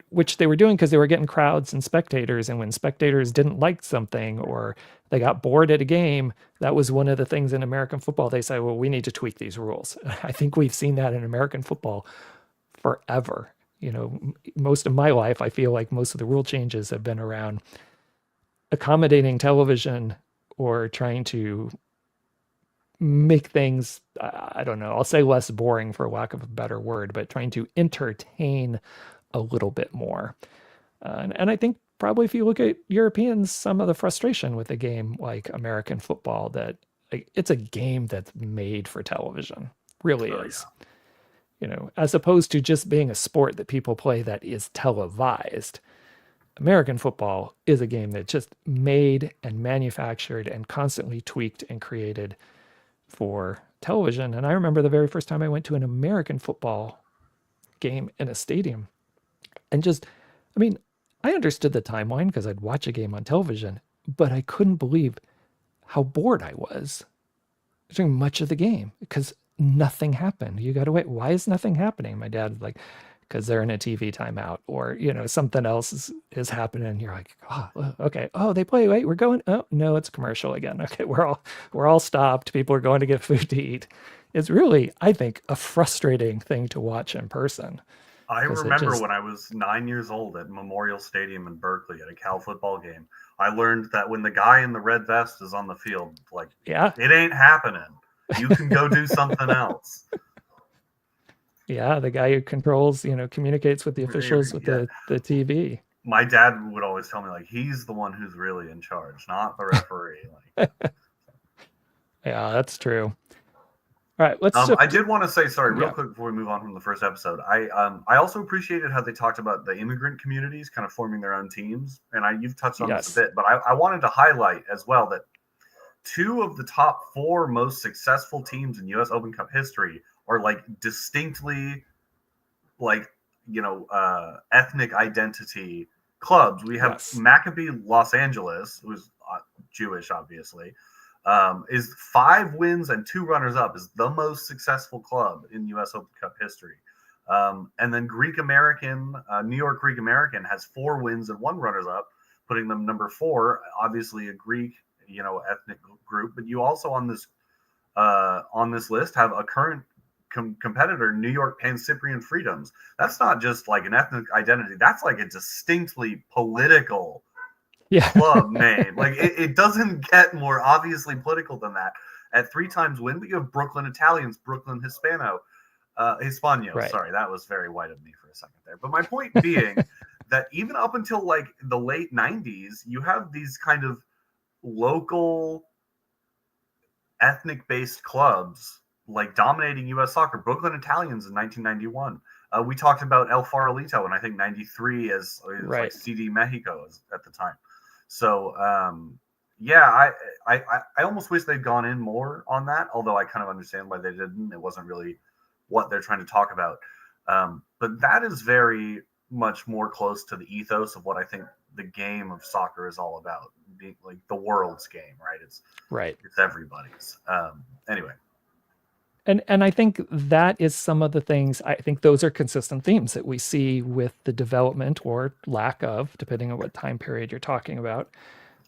which they were doing because they were getting crowds and spectators. And when spectators didn't like something or they got bored at a game, that was one of the things in American football. They say, well, we need to tweak these rules. I think we've seen that in American football forever. Most of my life, I feel like most of the rule changes have been around accommodating television or trying to make things, I don't know, I'll say less boring for lack of a better word, but trying to entertain a little bit more. And I think probably if you look at Europeans, some of the frustration with a game like American football, that it's a game that's made for television, really is. As opposed to just being a sport that people play that is televised. American football is a game that's just made and manufactured and constantly tweaked and created for television. And I remember the very first time I went to an American football game in a stadium. And I mean, I understood the timeline because I'd watch a game on television, but I couldn't believe how bored I was. during much of the game because nothing happened. You got to wait. Why is nothing happening? My dad's like, because they're in a TV timeout, or something else is happening. And you're like, oh, okay. Oh, they play. Wait, we're going. Oh no, it's a commercial again. Okay, we're all stopped. People are going to get food to eat. It's really, I think, a frustrating thing to watch in person
I
because it
remember
just,
when I was 9 years old at Memorial Stadium in Berkeley at a Cal football game. I learned that when the guy in the red vest is on the field, like,
yeah,
it ain't happening. You can go do something else.
yeah, the guy who controls, communicates with the officials with
Yeah.
the TV.
My dad would always tell me, like, he's the one who's really in charge, not the referee. Like,
Yeah, that's true. All right, let's
I
shift.
did want to say, sorry, real
Yeah.
quick before we move on from the first episode. I also appreciated how they talked about the immigrant communities kind of forming their own teams, and you've touched on this a
Yes.
bit, but I wanted to highlight as well that two of the top four most successful teams in U.S. Open Cup history are like distinctly like ethnic identity clubs. We have
Yes.
Maccabi Los Angeles, who's Jewish, obviously. Is 5 wins and 2 runners up, is the most successful club in U.S. Open Cup history. And then Greek American, New York Greek American has 4 wins and 1 runners up, putting them number 4. Obviously, a Greek, ethnic group. But you also on this list have a current competitor, New York Pan-Cyprian Freedoms. That's not just like an ethnic identity. That's like a distinctly political club name. Like it doesn't get more obviously political than that. At 3 times win, but you have Brooklyn Italians, Brooklyn Hispanos.
Right.
Sorry, that was very white of me for a second there. But my point being that even up until like the late 90s, you have these kind of local ethnic-based clubs like dominating U.S. soccer. Brooklyn Italians in 1991. We talked about El Farolito in I think 93 as
Right.
like CD Mexico at the time. So yeah, I almost wish they'd gone in more on that, although I kind of understand why they didn't. It wasn't really what they're trying to talk about. But that is very much more close to the ethos of what I think the game of soccer is all about, being like the world's game, right? It's everybody's. Anyway.
And I think that is some of the things, I think those are consistent themes that we see with the development or lack of, depending on what time period you're talking about.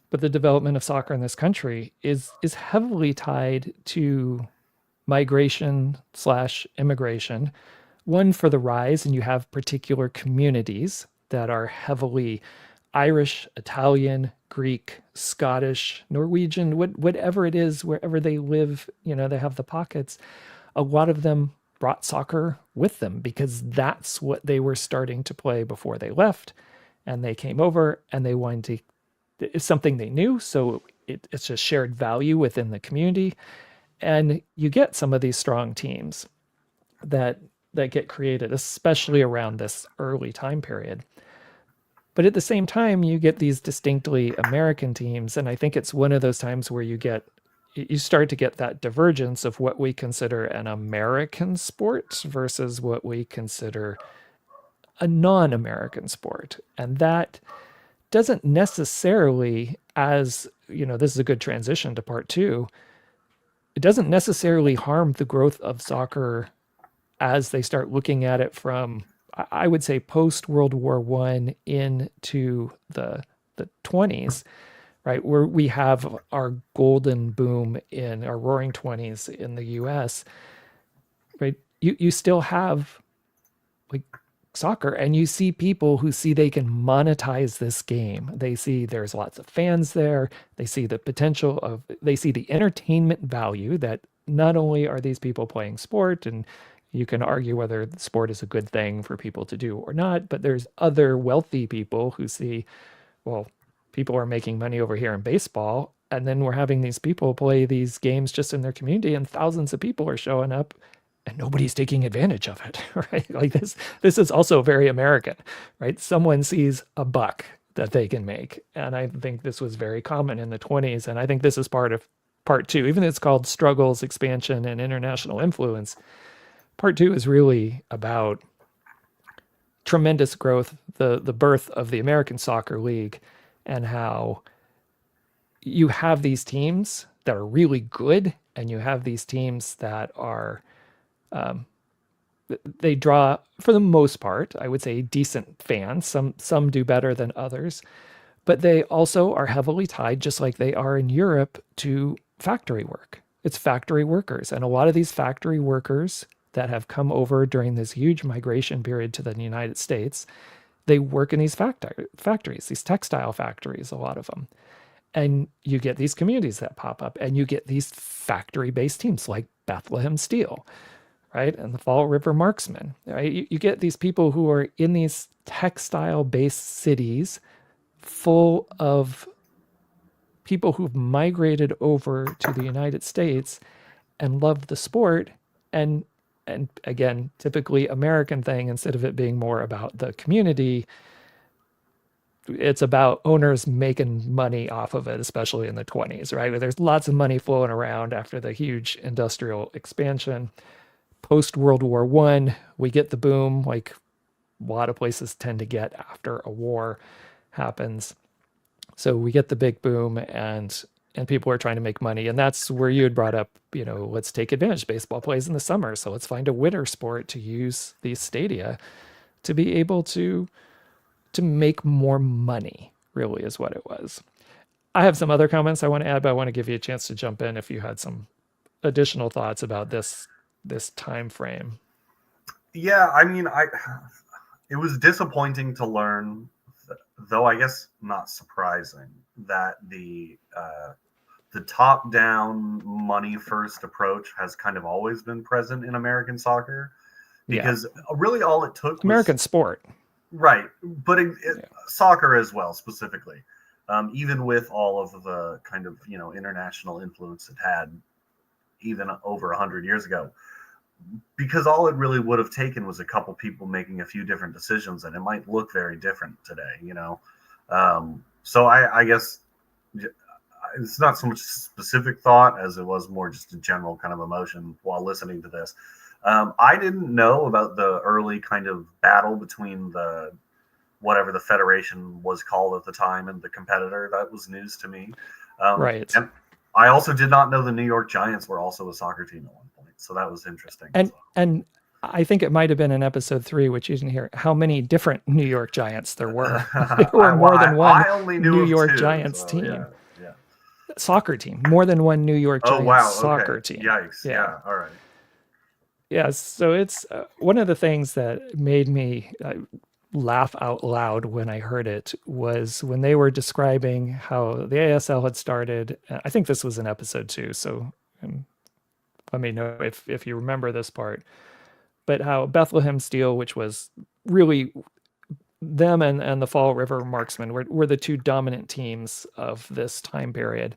But the development of soccer in this country is heavily tied to migration / immigration. One, for the rise, and you have particular communities that are heavily Irish, Italian, Greek, Scottish, Norwegian, whatever it is, wherever they live, they have the pockets. A lot of them brought soccer with them because that's what they were starting to play before they left. And they came over and they wanted to, it's something they knew. So it's just shared value within the community. And you get some of these strong teams that get created, especially around this early time period. But at the same time, you get these distinctly American teams. And I think it's one of those times where you start to get that divergence of what we consider an American sport versus what we consider a non-American sport. And that doesn't necessarily, this is a good transition to part 2. It doesn't necessarily harm the growth of soccer as they start looking at it from, I would say, post World War I into the 20s, right? Where we have our golden boom in our roaring 20s in the US, right? You still have like soccer, and you see people who see they can monetize this game. They see there's lots of fans there. They see the potential they see the entertainment value that not only are these people playing sport, and you can argue whether sport is a good thing for people to do or not, but there's other wealthy people who see, well, people are making money over here in baseball, and then we're having these people play these games just in their community, and thousands of people are showing up and nobody's taking advantage of it, right? Like this is also very American, right? Someone sees a buck that they can make. And I think this was very common in the 20s. And I think this is part of part 2, even though it's called Struggles, Expansion, and International Influence. Part 2 is really about tremendous growth, the birth of the American Soccer League, and how you have these teams that are really good, and you have these teams that are they draw, for the most part, I would say, decent fans. Some do better than others, but they also are heavily tied, just like they are in Europe, to factory work. It's factory workers, and a lot of these factory workers that have come over during this huge migration period to the United States, they work in these factories, these textile factories, a lot of them. And you get these communities that pop up, and you get these factory-based teams like Bethlehem Steel, right? And the Fall River Marksmen, right? You get these people who are in these textile-based cities full of people who've migrated over to the United States and love the sport. And again, typically American thing, instead of it being more about the community, it's about owners making money off of it, especially in the 20s, right? There's lots of money flowing around after the huge industrial expansion. Post World War I, we get the boom, like a lot of places tend to get after a war happens. So we get the big boom, and people are trying to make money. And that's where you had brought up, let's take advantage. Baseball plays in the summer, so let's find a winter sport to use these stadia to be able to make more money, really is what it was. I have some other comments I want to add, but I want to give you a chance to jump in if you had some additional thoughts about this time frame.
Yeah, I mean, it was disappointing to learn, though I guess not surprising, that the top-down, money-first approach has kind of always been present in American soccer, because really all it took was
American sport.
Right, but soccer as well, specifically, even with all of the kind of international influence it had, even over 100 years ago, because all it really would have taken was a couple people making a few different decisions, and it might look very different today, So I guess it's not so much specific thought as it was more just a general kind of emotion while listening to this. I didn't know about the early kind of battle between whatever the federation was called at the time and the competitor. That was news to me.
Right.
And I also did not know the New York Giants were also a soccer team at one point. So that was interesting.
And I think it might have been in episode 3, which you didn't hear, how many different New York Giants there were. There were more than one New York Giants team.
Yeah.
Soccer team. More than one New York Giants soccer team.
Yikes. Yeah. All right.
Yeah, so it's one of the things that made me laugh out loud when I heard it was when they were describing how the ASL had started. I think this was in episode 2, so let me know if you remember this part. But how Bethlehem Steel, which was really them and the Fall River Marksmen were the two dominant teams of this time period.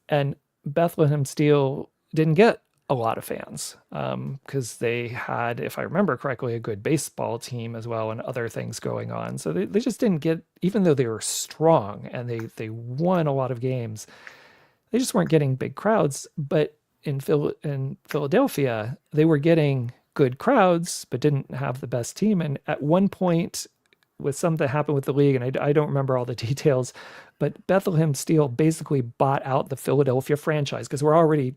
And Bethlehem Steel didn't get a lot of fans because they had, if I remember correctly, a good baseball team as well and other things going on. So they just didn't get, even though they were strong and they won a lot of games, they just weren't getting big crowds. But in Philadelphia, they were getting good crowds, but didn't have the best team. And at one point, with something that happened with the league, and I don't remember all the details, but Bethlehem Steel basically bought out the Philadelphia franchise because we're already,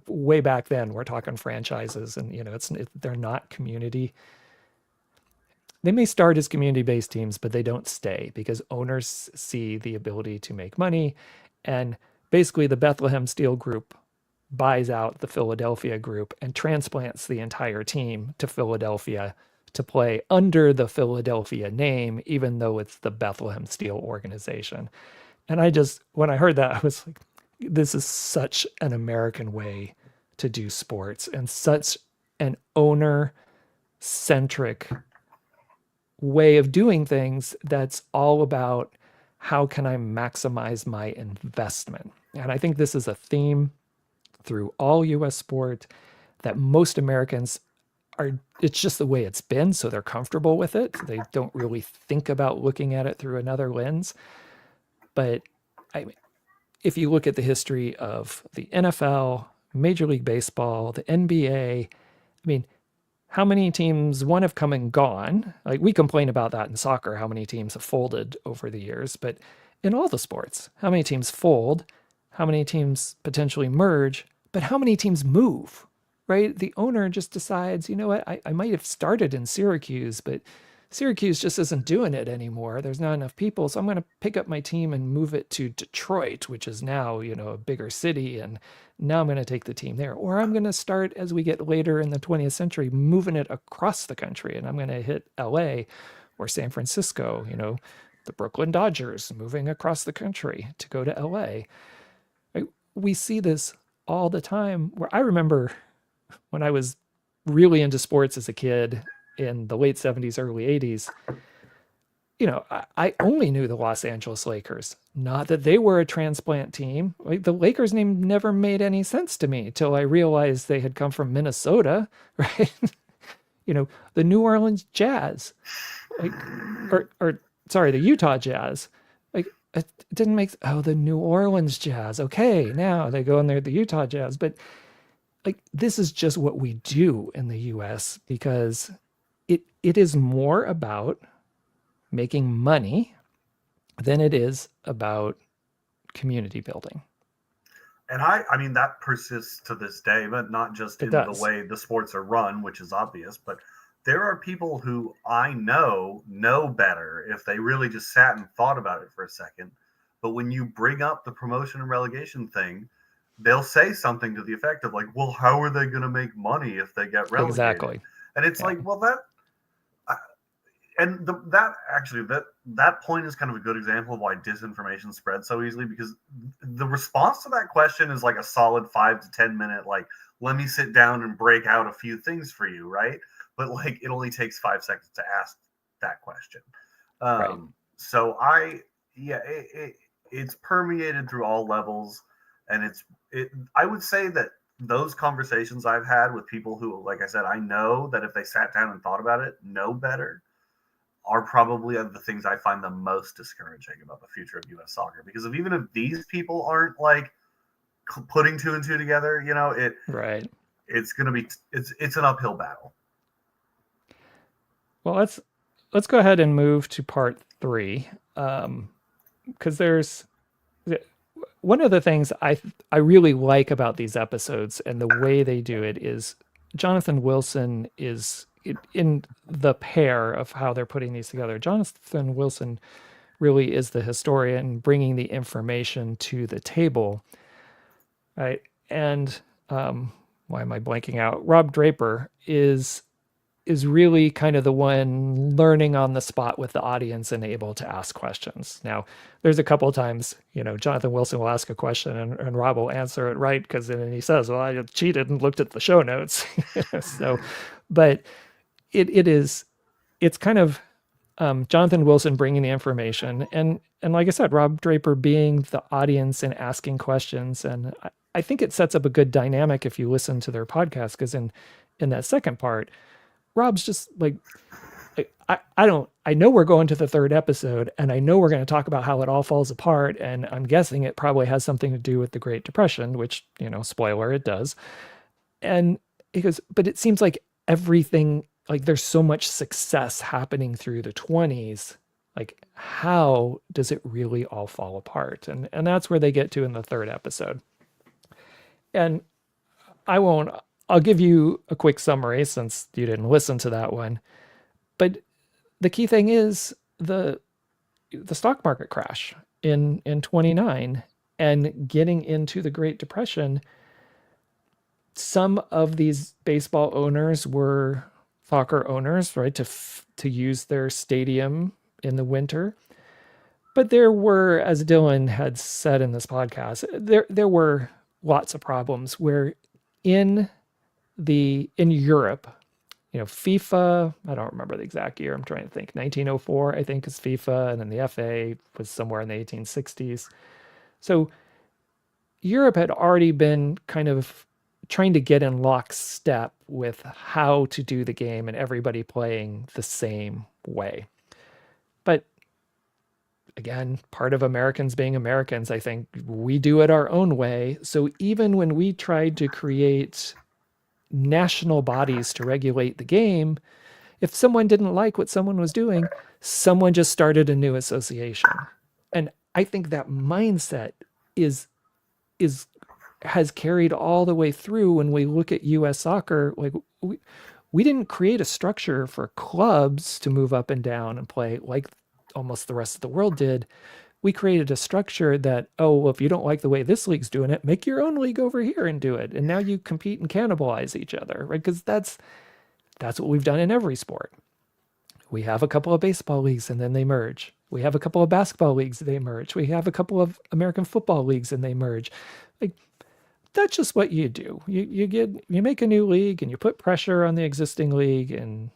way back then, we're talking franchises and, they're not community. They may start as community-based teams, but they don't stay because owners see the ability to make money. And basically the Bethlehem Steel group buys out the Philadelphia group and transplants the entire team to Philadelphia to play under the Philadelphia name, even though it's the Bethlehem Steel organization. And when I heard that, I was like, this is such an American way to do sports and such an owner-centric way of doing things that's all about how can I maximize my investment. And I think this is a theme through all U.S. sport that most Americans it's just the way it's been, so they're comfortable with it. They don't really think about looking at it through another lens. But if you look at the history of the NFL, Major League Baseball, the NBA, how many teams, one, have come and gone? Like, we complain about that in soccer, how many teams have folded over the years. But in all the sports, how many teams fold how many teams potentially merge, but how many teams move, right? The owner just decides, you know what, I might have started in Syracuse, but Syracuse just isn't doing it anymore. There's not enough people. So I'm going to pick up my team and move it to Detroit, which is now, a bigger city. And now I'm going to take the team there. Or I'm going to start, as we get later in the 20th century, moving it across the country. And I'm going to hit LA or San Francisco, the Brooklyn Dodgers moving across the country to go to LA. Right? We see this all the time, where I remember when I was really into sports as a kid in the late 70s, early 80s, I only knew the Los Angeles Lakers. Not that they were a transplant team. Like, the Lakers name never made any sense to me till I realized they had come from Minnesota, right? The New Orleans Jazz, like, or sorry, the Utah Jazz. Like, it didn't make, the New Orleans Jazz. Okay, now they go in there, the Utah Jazz. But like, this is just what we do in the US, because it is more about making money than it is about community building.
And I mean, that persists to this day, but not just in the way the sports are run, which is obvious, but there are people who I know better if they really just sat and thought about it for a second. But when you bring up the promotion and relegation thing, they'll say something to the effect of like, well, how are they going to make money if they get relegated?
Exactly.
And it's like, well, that point is kind of a good example of why disinformation spreads so easily, because the response to that question is like a solid 5 to 10 minute, like, let me sit down and break out a few things for you, right? But like, it only takes 5 seconds to ask that question.
Right.
So it's permeated through all levels, and I would say that those conversations I've had with people who, like I said, I know that if they sat down and thought about it, know better, are probably the things I find the most discouraging about the future of U.S. soccer. Because even if these people aren't like putting 2 and 2 together,
right,
it's going to be it's an uphill battle.
Well, let's go ahead and move to part 3, because there's one of the things I really like about these episodes and the way they do it is Jonathan Wilson is in the pair of how they're putting these together. Jonathan Wilson really is the historian bringing the information to the table, right? And why am I blanking out? Rob Draper is really kind of the one learning on the spot with the audience and able to ask questions. Now, there's a couple of times, Jonathan Wilson will ask a question and Rob will answer it right, because then he says, well, I cheated and looked at the show notes. So, but it's kind of Jonathan Wilson bringing the information, and like I said, Rob Draper being the audience and asking questions. And I think it sets up a good dynamic if you listen to their podcast, because in that second part, Rob's just like, I know we're going to the 3rd episode, and I know we're going to talk about how it all falls apart, and I'm guessing it probably has something to do with the Great Depression, which, spoiler, it does. And he goes, but it seems like everything, like, there's so much success happening through the 20s. Like, how does it really all fall apart? And that's where they get to in the 3rd episode. And I'll give you a quick summary since you didn't listen to that one. But the key thing is the stock market crash in 29 and getting into the Great Depression. Some of these baseball owners were soccer owners, right, to use their stadium in the winter. But there were, as Dylan had said in this podcast, there were lots of problems where in Europe, FIFA, I don't remember the exact year, I'm trying to think, 1904, I think, is FIFA, and then the FA was somewhere in the 1860s. So Europe had already been kind of trying to get in lockstep with how to do the game and everybody playing the same way. But again, part of Americans being Americans, I think we do it our own way. So even when we tried to create national bodies to regulate the game, if someone didn't like what someone was doing, someone just started a new association. And I think that mindset is is has carried all the way through. When we look at US soccer, like we didn't create a structure for clubs to move up and down and play like almost the rest of the world did. We created a structure that, oh, well, if you don't like the way this league's doing it, make your own league over here and do it. And now you compete and cannibalize each other, right? Because that's what we've done in every sport. We have a couple of baseball leagues and then they merge. We have a couple of basketball leagues, they merge. We have a couple of American football leagues and they merge. Like, that's just what you do. You make a new league and you put pressure on the existing league, and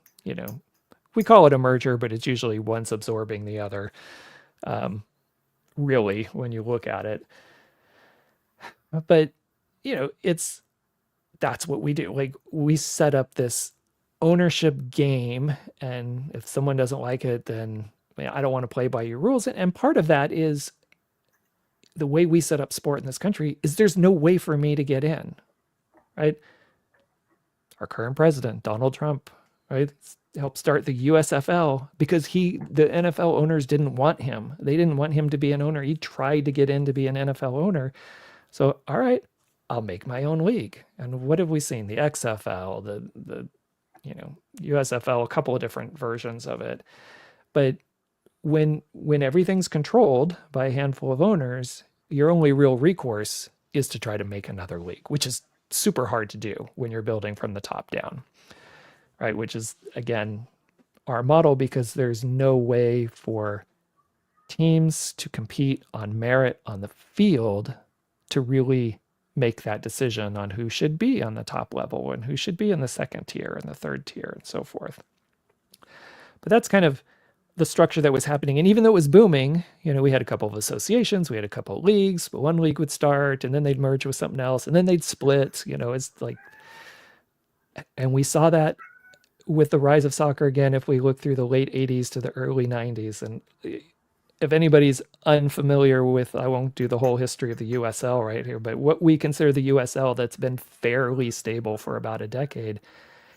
we call it a merger, but it's usually one's absorbing the other. Really, when you look at it, but that's what we do. Like, we set up this ownership game, and if someone doesn't like it, then I don't want to play by your rules. And part of that is the way we set up sport in this country is there's no way for me to get in, right? Our current president, Donald Trump, right, helped start the USFL because the NFL owners didn't want him. They didn't want him to be an owner. He tried to get in to be an NFL owner. So, all right, I'll make my own league. And what have we seen? The XFL, the USFL, a couple of different versions of it. But when everything's controlled by a handful of owners, your only real recourse is to try to make another league, which is super hard to do when you're building from the top down, right? Which is, again, our model, because there's no way for teams to compete on merit on the field to really make that decision on who should be on the top level and who should be in the second tier and the third tier and so forth. But that's kind of the structure that was happening. And even though it was booming, we had a couple of associations, we had a couple of leagues, but one league would start and then they'd merge with something else and then they'd split, it's like, and we saw that with the rise of soccer again, if we look through the late 80s to the early 90s. And if anybody's unfamiliar with, I won't do the whole history of the USL right here, but what we consider the USL that's been fairly stable for about a decade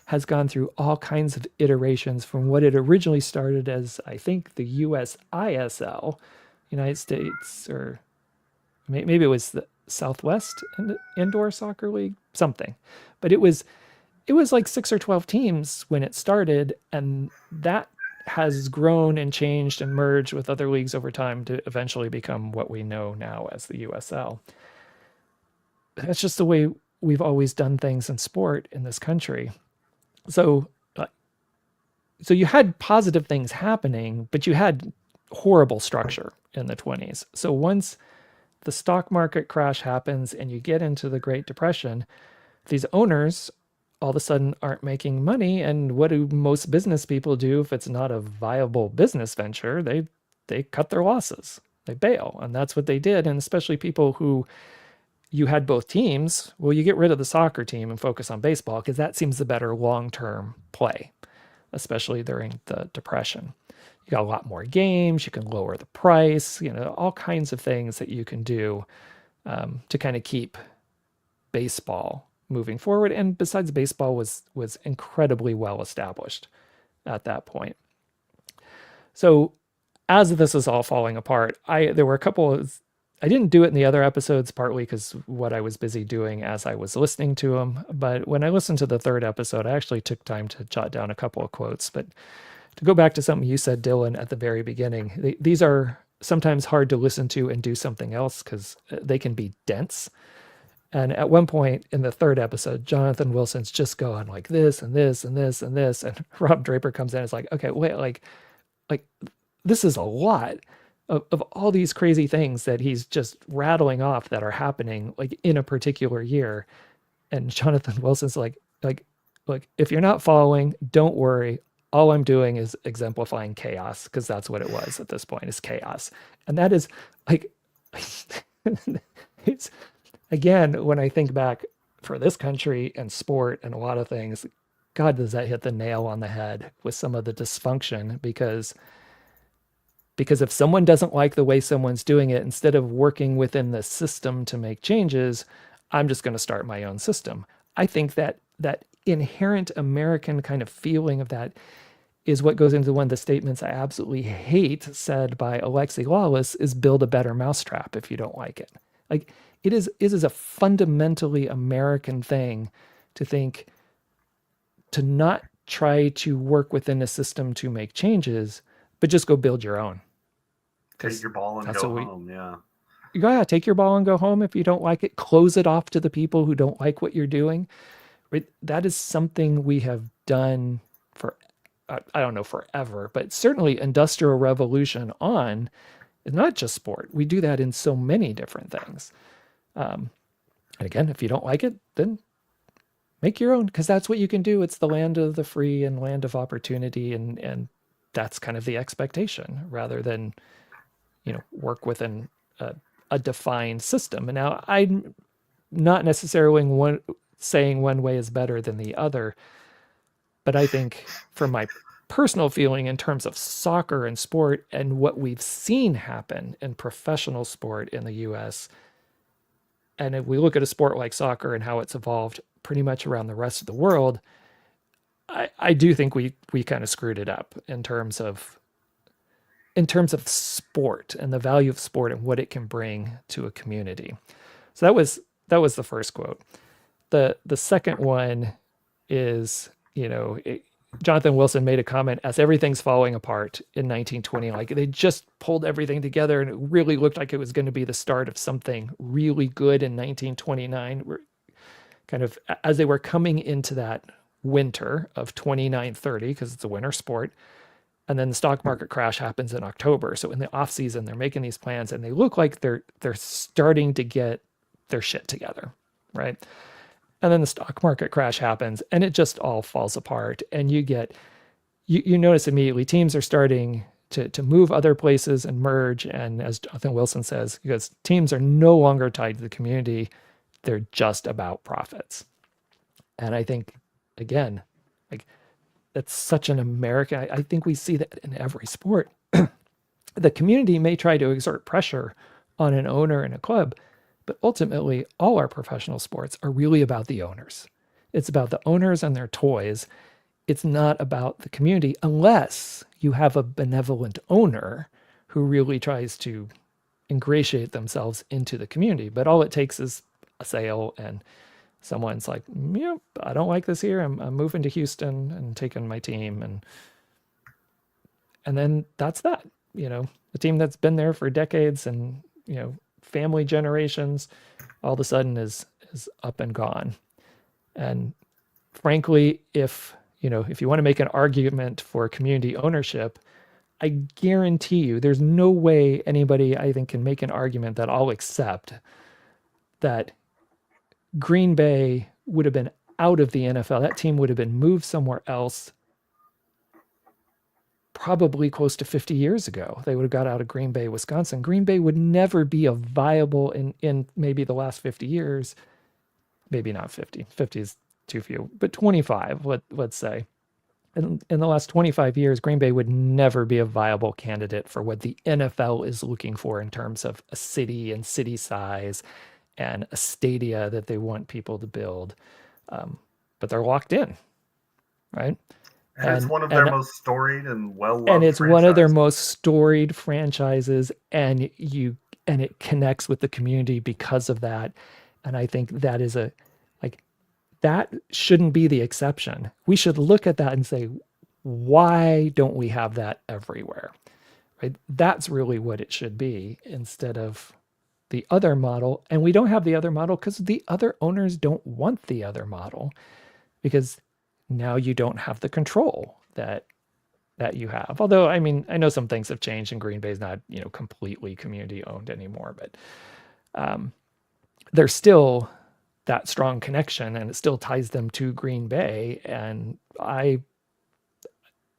has gone through all kinds of iterations from what it originally started as, I think, the USISL, United States, or maybe it was the Southwest Indoor Soccer League, something. But it was like 6 or 12 teams when it started, and that has grown and changed and merged with other leagues over time to eventually become what we know now as the USL. That's just the way we've always done things in sport in this country. So you had positive things happening, but you had horrible structure in the 20s. So once the stock market crash happens and you get into the Great Depression, these owners all of a sudden aren't making money. And what do most business people do if it's not a viable business venture? They cut their losses. They bail. And that's what they did. And especially people who, you had both teams, well, you get rid of the soccer team and focus on baseball because that seems the better long-term play, especially during the Depression. You got a lot more games. You can lower the price, all kinds of things that you can do to kind of keep baseball moving forward. And besides, baseball was incredibly well established at that point. So as this is all falling apart, there were a couple of, I didn't do it in the other episodes, partly because what I was busy doing as I was listening to them. But when I listened to the third episode, I actually took time to jot down a couple of quotes. But to go back to something you said, Dylan, at the very beginning, these are sometimes hard to listen to and do something else because they can be dense. And at one point in the third episode, Jonathan Wilson's just going like this and this and this and this. And Rob Draper comes in and is like, okay, wait, like this is a lot of all these crazy things that he's just rattling off that are happening like in a particular year. And Jonathan Wilson's like, if you're not following, don't worry. All I'm doing is exemplifying chaos, because that's what it was at this point, is chaos. And that is like, it's, again, when I think back for this country and sport and a lot of things, God, does that hit the nail on the head with some of the dysfunction, because if someone doesn't like the way someone's doing it, instead of working within the system to make changes, I'm just going to start my own system. I think that inherent American kind of feeling of that is what goes into one of the statements I absolutely hate said by Alexi Lawless, is build a better mousetrap if you don't like it. Like, it is a fundamentally American thing to think, to not try to work within a system to make changes, but just go build your own.
Take your ball and
That's
go
what
home. Yeah.
you gotta take your ball and go home. If you don't like it, close it off to the people who don't like what you're doing. Right? That is something we have done for, I don't know, forever, but certainly industrial revolution on. It's not just sport. We do that in so many different things. And again, if you don't like it, then make your own, because that's what you can do. It's the land of the free and land of opportunity, and that's kind of the expectation, rather than work within a defined system. And now I'm not necessarily saying one way is better than the other, but I think from my personal feeling in terms of soccer and sport and what we've seen happen in professional sport in the US, and if we look at a sport like soccer and how it's evolved pretty much around the rest of the world, I do think we kind of screwed it up in terms of sport and the value of sport and what it can bring to a community. So that was the first quote. The second one is, Jonathan Wilson made a comment, as everything's falling apart in 1920, like they just pulled everything together and it really looked like it was going to be the start of something really good in 1929. We're kind of, as they were coming into that winter of 29-30, because it's a winter sport, and then the stock market crash happens in October. So in the off season, they're making these plans and they look like they're starting to get their shit together, right? And then the stock market crash happens and it just all falls apart. And you notice immediately teams are starting to move other places and merge. And as Jonathan Wilson says, because teams are no longer tied to the community, they're just about profits. And I think, again, like that's such an American, I think we see that in every sport. The community may try to exert pressure on an owner in a club, but ultimately, all our professional sports are really about the owners. It's about the owners and their toys. It's not about the community, unless you have a benevolent owner who really tries to ingratiate themselves into the community. But all it takes is a sale and someone's like, yep, I don't like this here. I'm moving to Houston and taking my team. And then that's that. The team that's been there for decades and, family generations, all of a sudden is up and gone. And frankly, if you want to make an argument for community ownership, I guarantee you there's no way anybody, I think, can make an argument that I'll accept that Green Bay would have been out of the NFL. That team would have been moved somewhere else probably close to 50 years ago. They would have got out of Green Bay, Wisconsin. Green Bay would never be a viable in maybe the last 50 years, maybe not 50. 50 is too few, but 25, let's say. In the last 25 years, Green Bay would never be a viable candidate for what the NFL is looking for in terms of a city and city size and a stadia that they want people to build. But they're locked in, right?
And it's one of their most storied and well-loved
and it's
franchises.
one of their most storied franchises, and it connects with the community because of that. And I think that is that shouldn't be the exception. We should look at that and say, why don't we have that everywhere? Right? That's really what it should be, instead of the other model. And we don't have the other model because the other owners don't want the other model, because now you don't have the control that you have. Although, I mean, I know some things have changed and Green Bay is not, completely community owned anymore, but there's still that strong connection and it still ties them to Green Bay. And I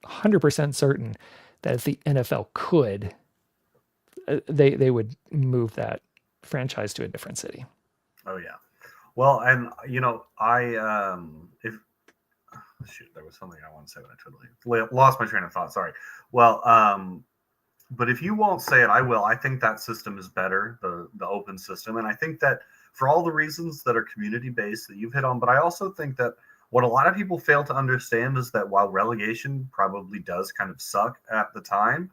100% certain that if the NFL could, they would move that franchise to a different city.
Oh yeah. Well, and if shoot, there was something I want to say, but I totally lost my train of thought. Sorry. Well, but if you won't say it, I will. I think that system is better, the open system, and I think that for all the reasons that are community based that you've hit on. But I also think that what a lot of people fail to understand is that while relegation probably does kind of suck at the time,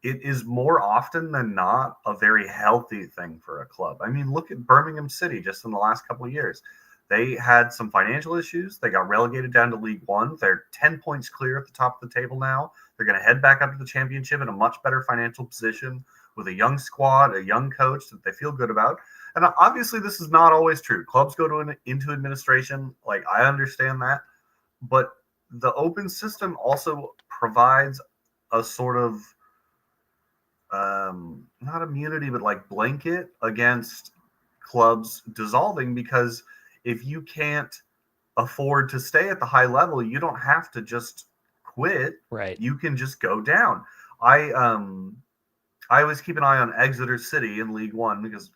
it is more often than not a very healthy thing for a club. I mean, look at Birmingham City just in the last couple of years. They had some financial issues. They got relegated down to League One. They're 10 points clear at the top of the table now. They're going to head back up to the championship in a much better financial position with a young squad, a young coach that they feel good about. And obviously, this is not always true. Clubs go into administration. Like, I understand that. But the open system also provides a sort of not immunity, but like blanket against clubs dissolving, because if you can't afford to stay at the high level, you don't have to just quit.
Right.
You can just go down. I always keep an eye on Exeter City in League One because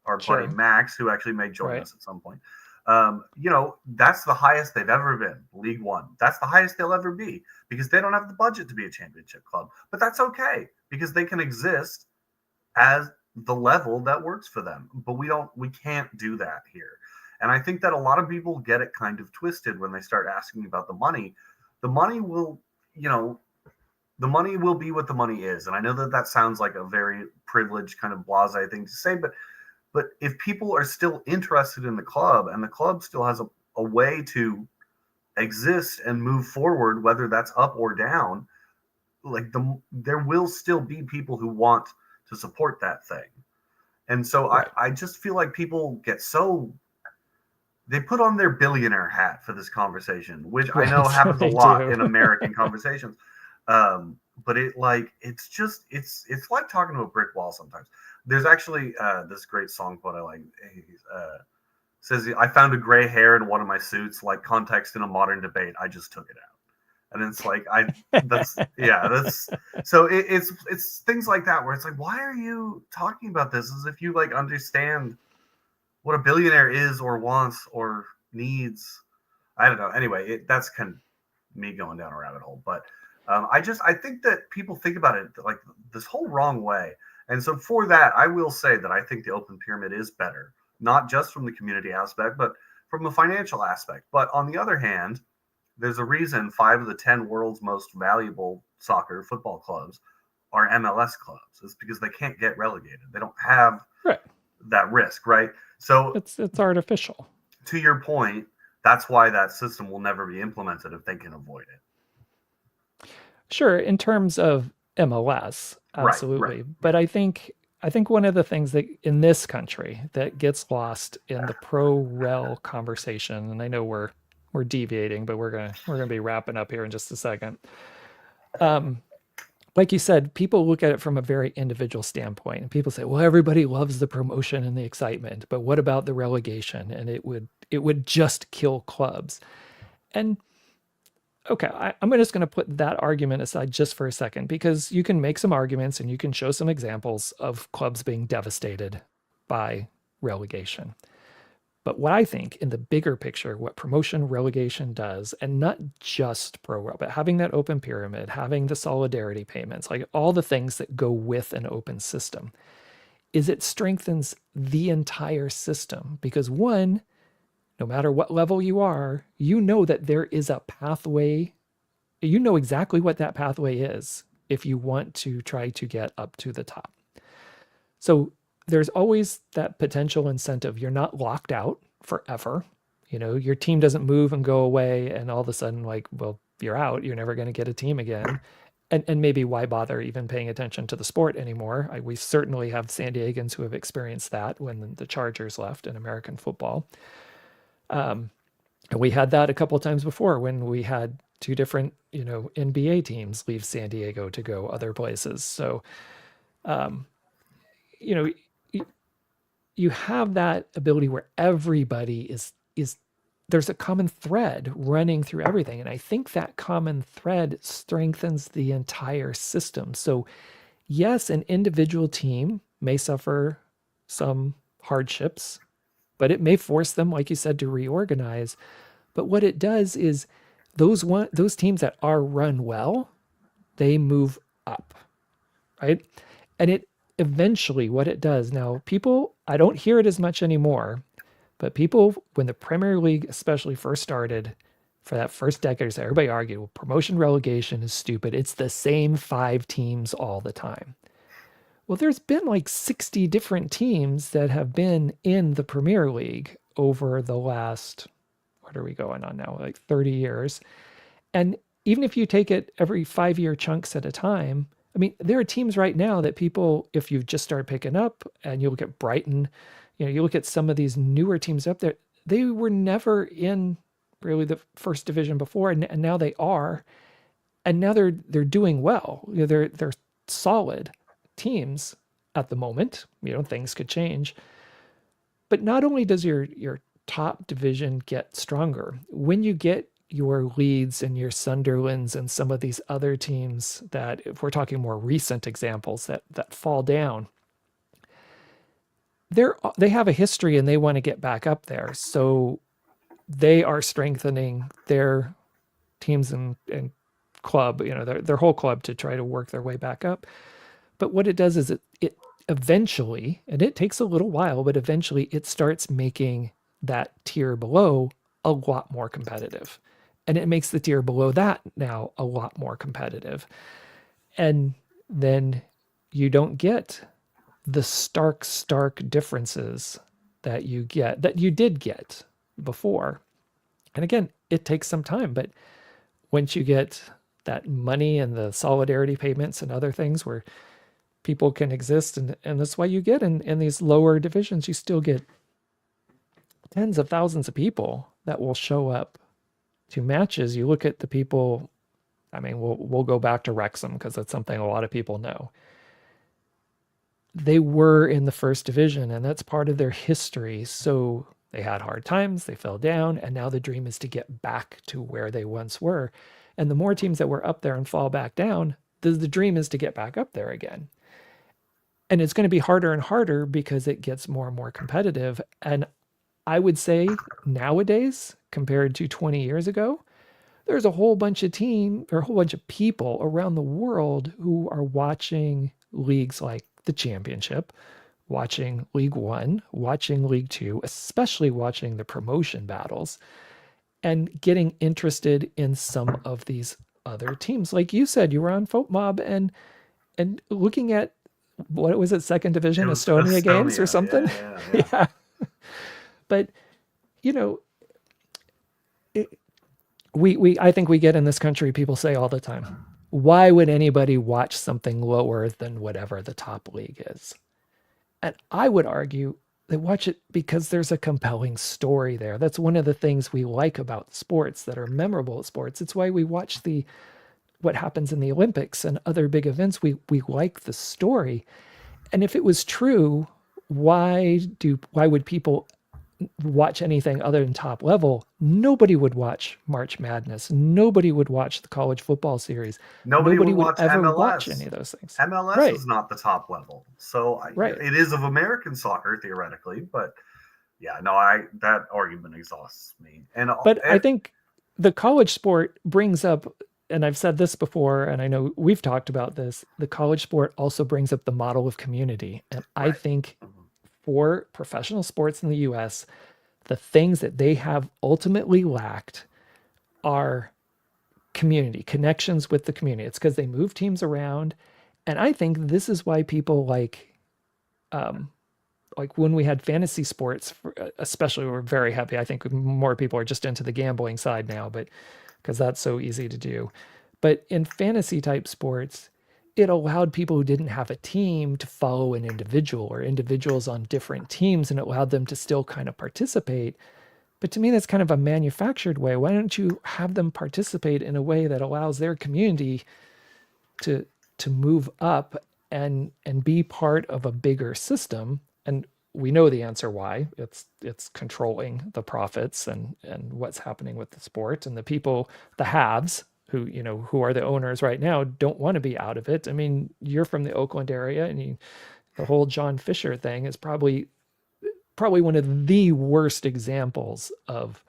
our buddy Max, who actually may join us at some point, that's the highest they've ever been, League One. That's the highest they'll ever be because they don't have the budget to be a championship club. But that's okay because they can exist as the level that works for them. But we can't do that here. And I think that a lot of people get it kind of twisted when they start asking about the money. The money will be what the money is. And I know that sounds like a very privileged kind of blasé thing to say, but if people are still interested in the club and the club still has a way to exist and move forward, whether that's up or down, there will still be people who want to support that thing. And so I just feel like people they put on their billionaire hat for this conversation, which I know happens a lot in American conversations. But it's like talking to a brick wall sometimes. There's actually this great song poet I like. He says, "I found a gray hair in one of my suits, like context in a modern debate. I just took it out." And it's like so it's things like that where it's like, why are you talking about this as if you like understand what a billionaire is or wants or needs? I don't know. Anyway, that's kind of me going down a rabbit hole, but I think that people think about it like this whole wrong way. And so for that, I will say that I think the open pyramid is better, not just from the community aspect, but from the financial aspect. But on the other hand, there's a reason 5 of the 10 world's most valuable football clubs are MLS clubs. It's because they can't get relegated. They don't have that risk, right? So
it's artificial.
To your point, that's why that system will never be implemented if they can avoid it.
Sure, in terms of MLS, absolutely. Right. But I think one of the things that in this country that gets lost in the pro-rel conversation, and I know we're deviating, but we're gonna be wrapping up here in just a second. Like you said, people look at it from a very individual standpoint, and people say, "Well, everybody loves the promotion and the excitement, but what about the relegation? And it would just kill clubs." And okay, I'm just going to put that argument aside just for a second, because you can make some arguments and you can show some examples of clubs being devastated by relegation. But what I think in the bigger picture, what promotion relegation does, and not just pro-rel, but having that open pyramid, having the solidarity payments, like all the things that go with an open system, is it strengthens the entire system. Because one, no matter what level you are, you know that there is a pathway. You know exactly what that pathway is if you want to try to get up to the top. So there's always that potential incentive. You're not locked out forever. Your team doesn't move and go away and all of a sudden you're out. You're never going to get a team again. And maybe why bother even paying attention to the sport anymore? We certainly have San Diegans who have experienced that when the Chargers left in American football. And we had that a couple of times before when we had 2 different, NBA teams leave San Diego to go other places. So, you have that ability where everybody is there's a common thread running through everything. And I think that common thread strengthens the entire system. So yes, an individual team may suffer some hardships, but it may force them, like you said, to reorganize. But what it does is those teams that are run well, they move up, right? And it eventually, what it does now, people, I don't hear it as much anymore, but people, when the Premier League especially first started, for that first decade or so, everybody argued, well, promotion relegation is stupid. It's the same 5 teams all the time. Well, there's been like 60 different teams that have been in the Premier League over the last, what are we going on now? Like 30 years. And even if you take it every 5-year chunks at a time, I mean, there are teams right now that people, if you just start picking up and you look at Brighton, you look at some of these newer teams up there, they were never in really the first division before, and now they are, and now they're doing well. They're solid teams at the moment. Things could change, but not only does your top division get stronger, when you get your Leeds and your Sunderlands and some of these other teams that, if we're talking more recent examples, that fall down, they have a history and they want to get back up there. So they are strengthening their teams and club, their whole club, to try to work their way back up. But what it does is it eventually, and it takes a little while, but eventually it starts making that tier below a lot more competitive. And it makes the tier below that now a lot more competitive. And then you don't get the stark differences that you did get before. And again, it takes some time, but once you get that money and the solidarity payments and other things where people can exist, and that's why you get in these lower divisions, you still get tens of thousands of people that will show up to matches. You look at the people, I mean, we'll go back to Wrexham because that's something a lot of people know. They were in the first division, and that's part of their history. So they had hard times, they fell down, and now the dream is to get back to where they once were. And the more teams that were up there and fall back down, the dream is to get back up there again. And it's going to be harder and harder because it gets more and more competitive. And I would say nowadays, compared to 20 years ago, there's a whole bunch of people around the world who are watching leagues like the Championship, watching League One, watching League Two, especially watching the promotion battles, and getting interested in some of these other teams. Like you said, you were on Folk Mob and looking at, what was it, second division Estonia games or something?
Yeah.
Yeah. But I think we get in this country, people say all the time, why would anybody watch something lower than whatever the top league is? And I would argue they watch it because there's a compelling story there. That's one of the things we like about sports that are memorable at sports. It's why we watch what happens in the Olympics and other big events. We like the story. And if it was true, why would people watch anything other than top level? Nobody would watch March Madness. Nobody would watch the college football series.
Nobody would
ever
MLS.
watch any of those things.
MLS is not the top level. So
right.
It is of American soccer theoretically, but yeah, no, that argument exhausts me. But
I think the college sport brings up, and I've said this before, and I know we've talked about this, the college sport also brings up the model of community. And right. I think for professional sports in the US, the things that they have ultimately lacked are community, connections with the community. It's because they move teams around. And I think this is why people like when we had fantasy sports, especially, we're very happy. I think more people are just into the gambling side now, but because that's so easy to do. But in fantasy type sports, it allowed people who didn't have a team to follow an individual or individuals on different teams, and it allowed them to still kind of participate. But to me, that's kind of a manufactured way. Why don't you have them participate in a way that allows their community to move up and be part of a bigger system? And we know the answer why. It's controlling the profits and what's happening with the sport, and the people, the haves, who are the owners right now, don't want to be out of it. I mean, you're from the Oakland area, and the whole John Fisher thing is probably one of the worst examples of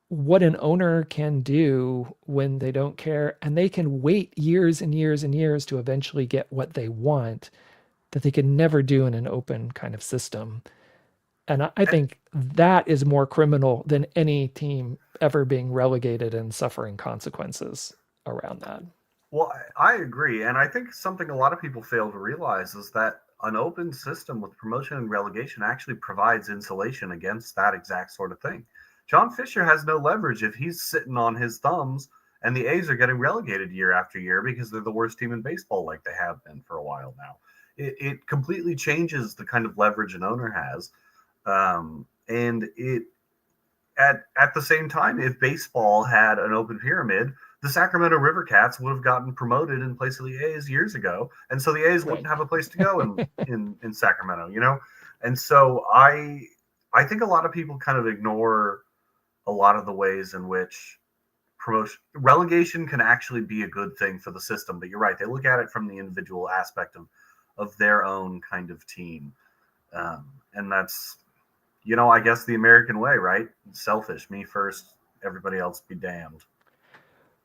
what an owner can do when they don't care, and they can wait years and years and years to eventually get what they want that they could never do in an open kind of system. And I
And,
think that is more criminal than any team ever being relegated and suffering consequences around that.
well, I agree. And I think something a lot of people fail to realize is that an open system with promotion and relegation actually provides insulation against that exact sort of thing. John Fisher has no leverage if he's sitting on his thumbs and the A's are getting relegated year after year because they're the worst team in baseball, like they have been for a while now. It completely changes the kind of leverage an owner has. And it at the same time, if baseball had an open pyramid, the Sacramento River Cats would have gotten promoted in place of the A's years ago, and so the A's
Right.
wouldn't have a place to go in Sacramento, you know. And so I think a lot of people kind of ignore a lot of the ways in which promotion relegation can actually be a good thing for the system. But you're right; they look at it from the individual aspect of their own kind of team, and that's I guess the American way, right? Selfish, me first, everybody else be damned.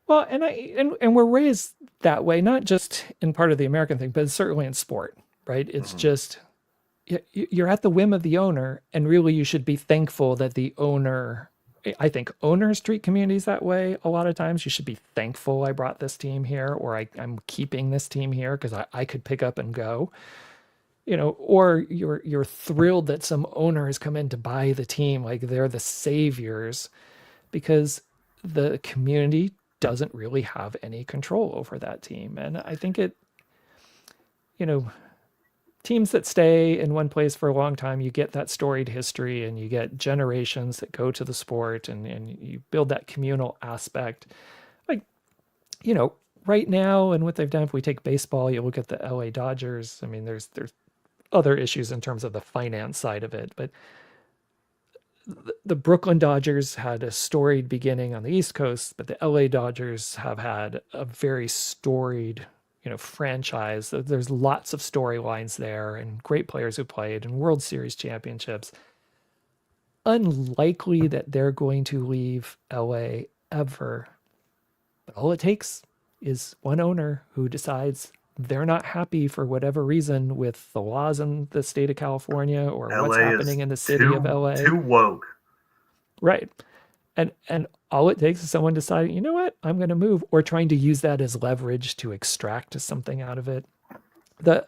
Well, and we're raised that way, not just in part of the American thing, but certainly in sport, right? It's
Mm-hmm.
just you're at the whim of the owner, and really you should be thankful that the owner. I think owners treat communities that way a lot of times. You should be thankful I brought this team here, or I'm keeping this team here because I could pick up and go. Or you're thrilled that some owner has come in to buy the team, like they're the saviors, because the community doesn't really have any control over that team. And I think you know, teams that stay in one place for a long time, you get that storied history and you get generations that go to the sport, and you build that communal aspect. Like, you know, right now and what they've done, if we take baseball, you look at the LA Dodgers. I mean, there's other issues in terms of the finance side of it, but the Brooklyn Dodgers had a storied beginning on the East Coast, but the LA Dodgers have had a very storied, franchise. There's lots of storylines there and great players who played and World Series championships. Unlikely that they're going to leave LA ever. But all it takes is one owner who decides they're not happy for whatever reason with the laws in the state of California or what's
LA is
happening in the city of
too
LA.
woke.
Right. And all it takes is someone deciding, you know what, I'm going to move, or trying to use that as leverage to extract something out of it. The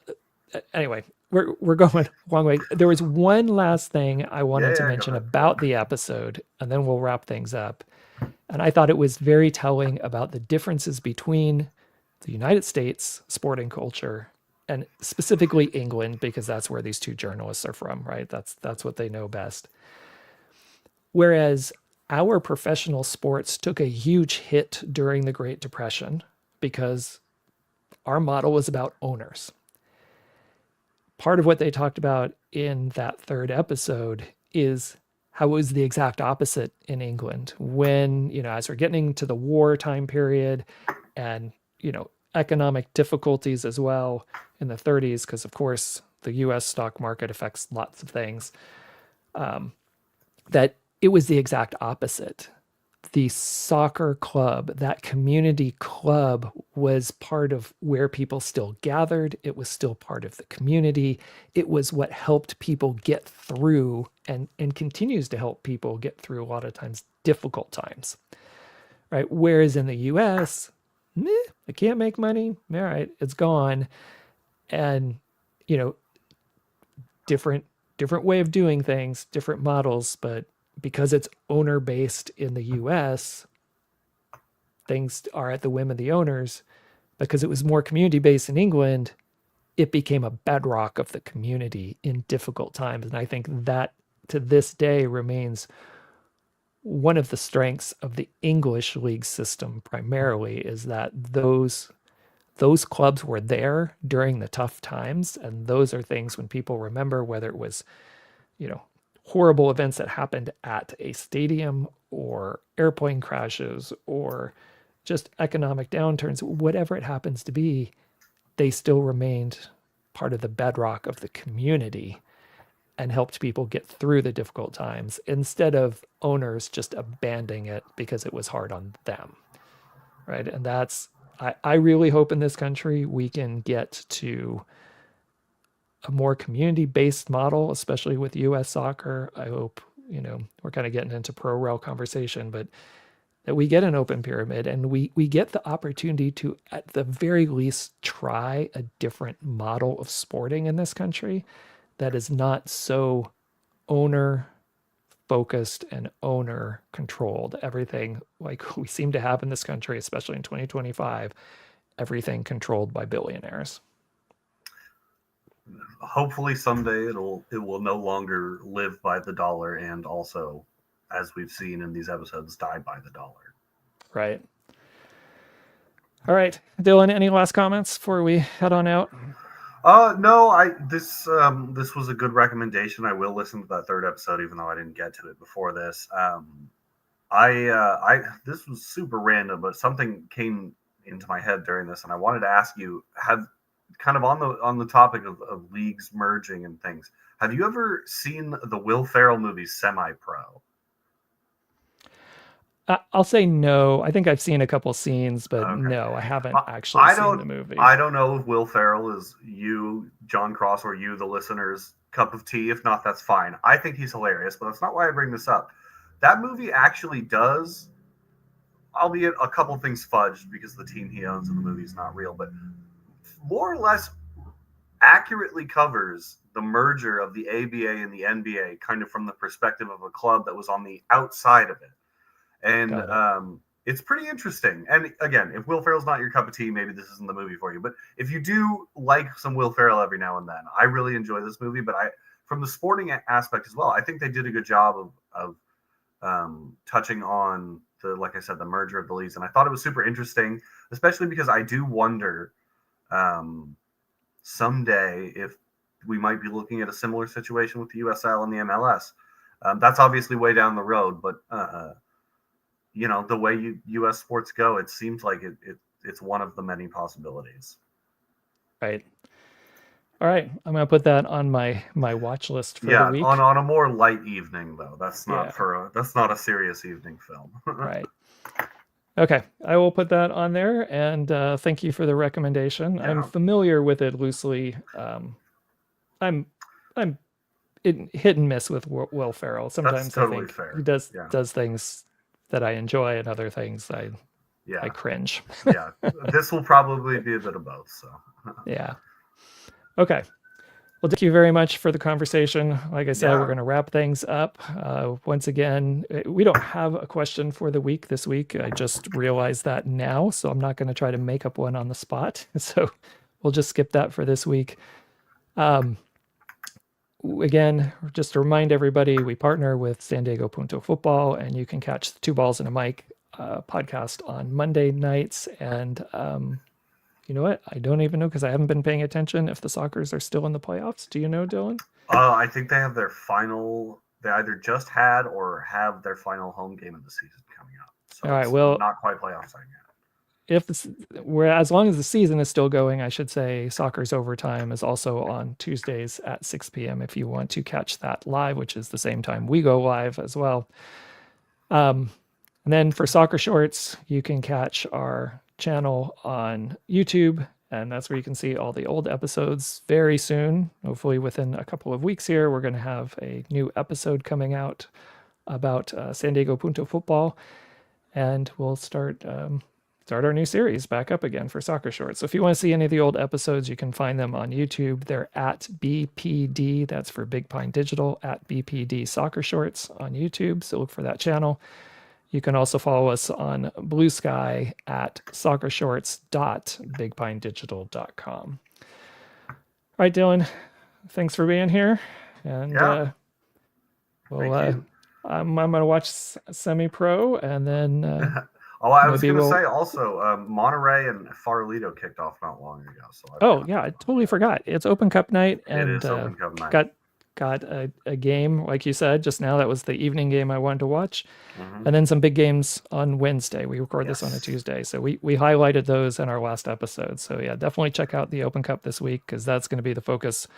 Anyway, we're going a long way. There was one last thing I
Yeah,
wanted to
yeah, go
mention
ahead.
about the episode, and then we'll wrap things up. And I thought it was very telling about the differences between the United States sporting culture and specifically England, because that's where these two journalists are from, right? That's what they know best. Whereas our professional sports took a huge hit during the Great Depression because our model was about owners. Part of what they talked about in that third episode is how it was the exact opposite in England when, as we're getting to the wartime period and, economic difficulties as well in the 30s, because of course the US stock market affects lots of things, that it was the exact opposite. The soccer club, that community club, was part of where people still gathered. It was still part of the community. It was what helped people get through and continues to help people get through a lot of times difficult times, right? Whereas in the US, I can't make money. All right, it's gone. And, you know, different way of doing things, different models, but because it's owner based in the US, things are at the whim of the owners. Because it was more community based in England, it became a bedrock of the community in difficult times. And I think that to this day remains one of the strengths of the English league system primarily, is that those clubs were there during the tough times, and those are things when people remember, whether it was, you know, horrible events that happened at a stadium or airplane crashes or just economic downturns, whatever it happens to be, they still remained part of the bedrock of the community and helped people get through the difficult times instead of owners just abandoning it because it was hard on them. Right. And I really hope in this country we can get to a more community-based model, especially with U.S. soccer. I hope, we're kind of getting into pro rel conversation, but that we get an open pyramid and we get the opportunity to, at the very least, try a different model of sporting in this country that is not so owner focused and owner controlled. Everything like we seem to have in this country, especially in 2025, everything controlled by billionaires.
Hopefully someday it will no longer live by the dollar, and also, as we've seen in these episodes, die by the dollar.
Right. All right, Dylan, any last comments before we head on out?
No, this was a good recommendation. I will listen to that third episode, even though I didn't get to it before this. This was super random, but something came into my head during this, and I wanted to ask you, have kind of on the topic of leagues merging and things, have you ever seen the Will Ferrell movie Semi-Pro?
I'll say no. I think I've seen a couple scenes, but
Okay.
No, I haven't actually seen the movie.
I don't know if Will Ferrell is you, John Cross, or you, the listeners, cup of tea. If not, that's fine. I think he's hilarious, but that's not why I bring this up. That movie actually does, albeit a couple things fudged because the team he owns in the movie is not real, but more or less accurately covers the merger of the ABA and the NBA, kind of from the perspective of a club that was on the outside of it. And it's pretty interesting. And again, if Will Ferrell's not your cup of tea, maybe this isn't the movie for you. But if you do like some Will Ferrell every now and then, I really enjoy this movie. But from the sporting aspect as well, I think they did a good job of touching on like I said, the merger of the leagues. And I thought it was super interesting, especially because I do wonder someday if we might be looking at a similar situation with the USL and the MLS. That's obviously way down the road, but the way U.S. sports go, it seems like it's one of the many possibilities.
Right. All right. I'm going to put that on my watch list for the week.
Yeah, on a more light evening, though. That's not that's not a serious evening film.
Right. Okay. I will put that on there, and thank you for the recommendation. Yeah. I'm familiar with it loosely. I'm hit and miss with Will Ferrell. Sometimes that's totally I think fair. He does things that I enjoy, and other things I cringe.
Yeah, this will probably be a bit of both. So
yeah. Okay. Well, thank you very much for the conversation. Like I said, we're going to wrap things up. Once again, we don't have a question for the week this week. I just realized that now, so I'm not going to try to make up one on the spot. So we'll just skip that for this week. Again, just to remind everybody, we partner with San Diego Punto Football, and you can catch the Two Balls and a Mic podcast on Monday nights. And you know what? I don't even know, because I haven't been paying attention, if the Sockers are still in the playoffs. Do you know, Dylan?
I think they have their final. They either just had or have their final home game of the season coming up. So
all right, well,
not quite playoffs yet.
As long as the season is still going, I should say, Soccer's Overtime is also on Tuesdays at 6 p.m. if you want to catch that live, which is the same time we go live as well. And then for Soccer Shorts, you can catch our channel on YouTube, and that's where you can see all the old episodes very soon. Hopefully within a couple of weeks here, we're going to have a new episode coming out about San Diego Punto Football, and we'll start our new series back up again for Soccer Shorts. So if you want to see any of the old episodes, you can find them on YouTube. They're at BPD, that's for Big Pine Digital, at BPD Soccer Shorts on YouTube. So look for that channel. You can also follow us on BlueSky at soccershorts.bigpinedigital.com. All right, Dylan, thanks for being here. And I'm going to watch Semi-Pro, and then
I was going to say also, Monterey and Farolito kicked off not long ago. So
I totally forgot. It's Open Cup night, and
it is Open Cup night.
Got a game, like you said just now. That was the evening game I wanted to watch, and then some big games on Wednesday. We record this on a Tuesday, so we highlighted those in our last episode. So yeah, definitely check out the Open Cup this week, because that's going to be the focus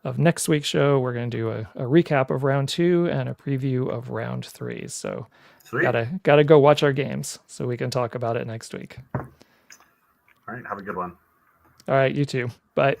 of next week's show. We're going to do a recap of round 2 and a preview of round 3. So sweet. Gotta go watch our games so we can talk about it next week.
All right, have a good one.
All right, you too. Bye.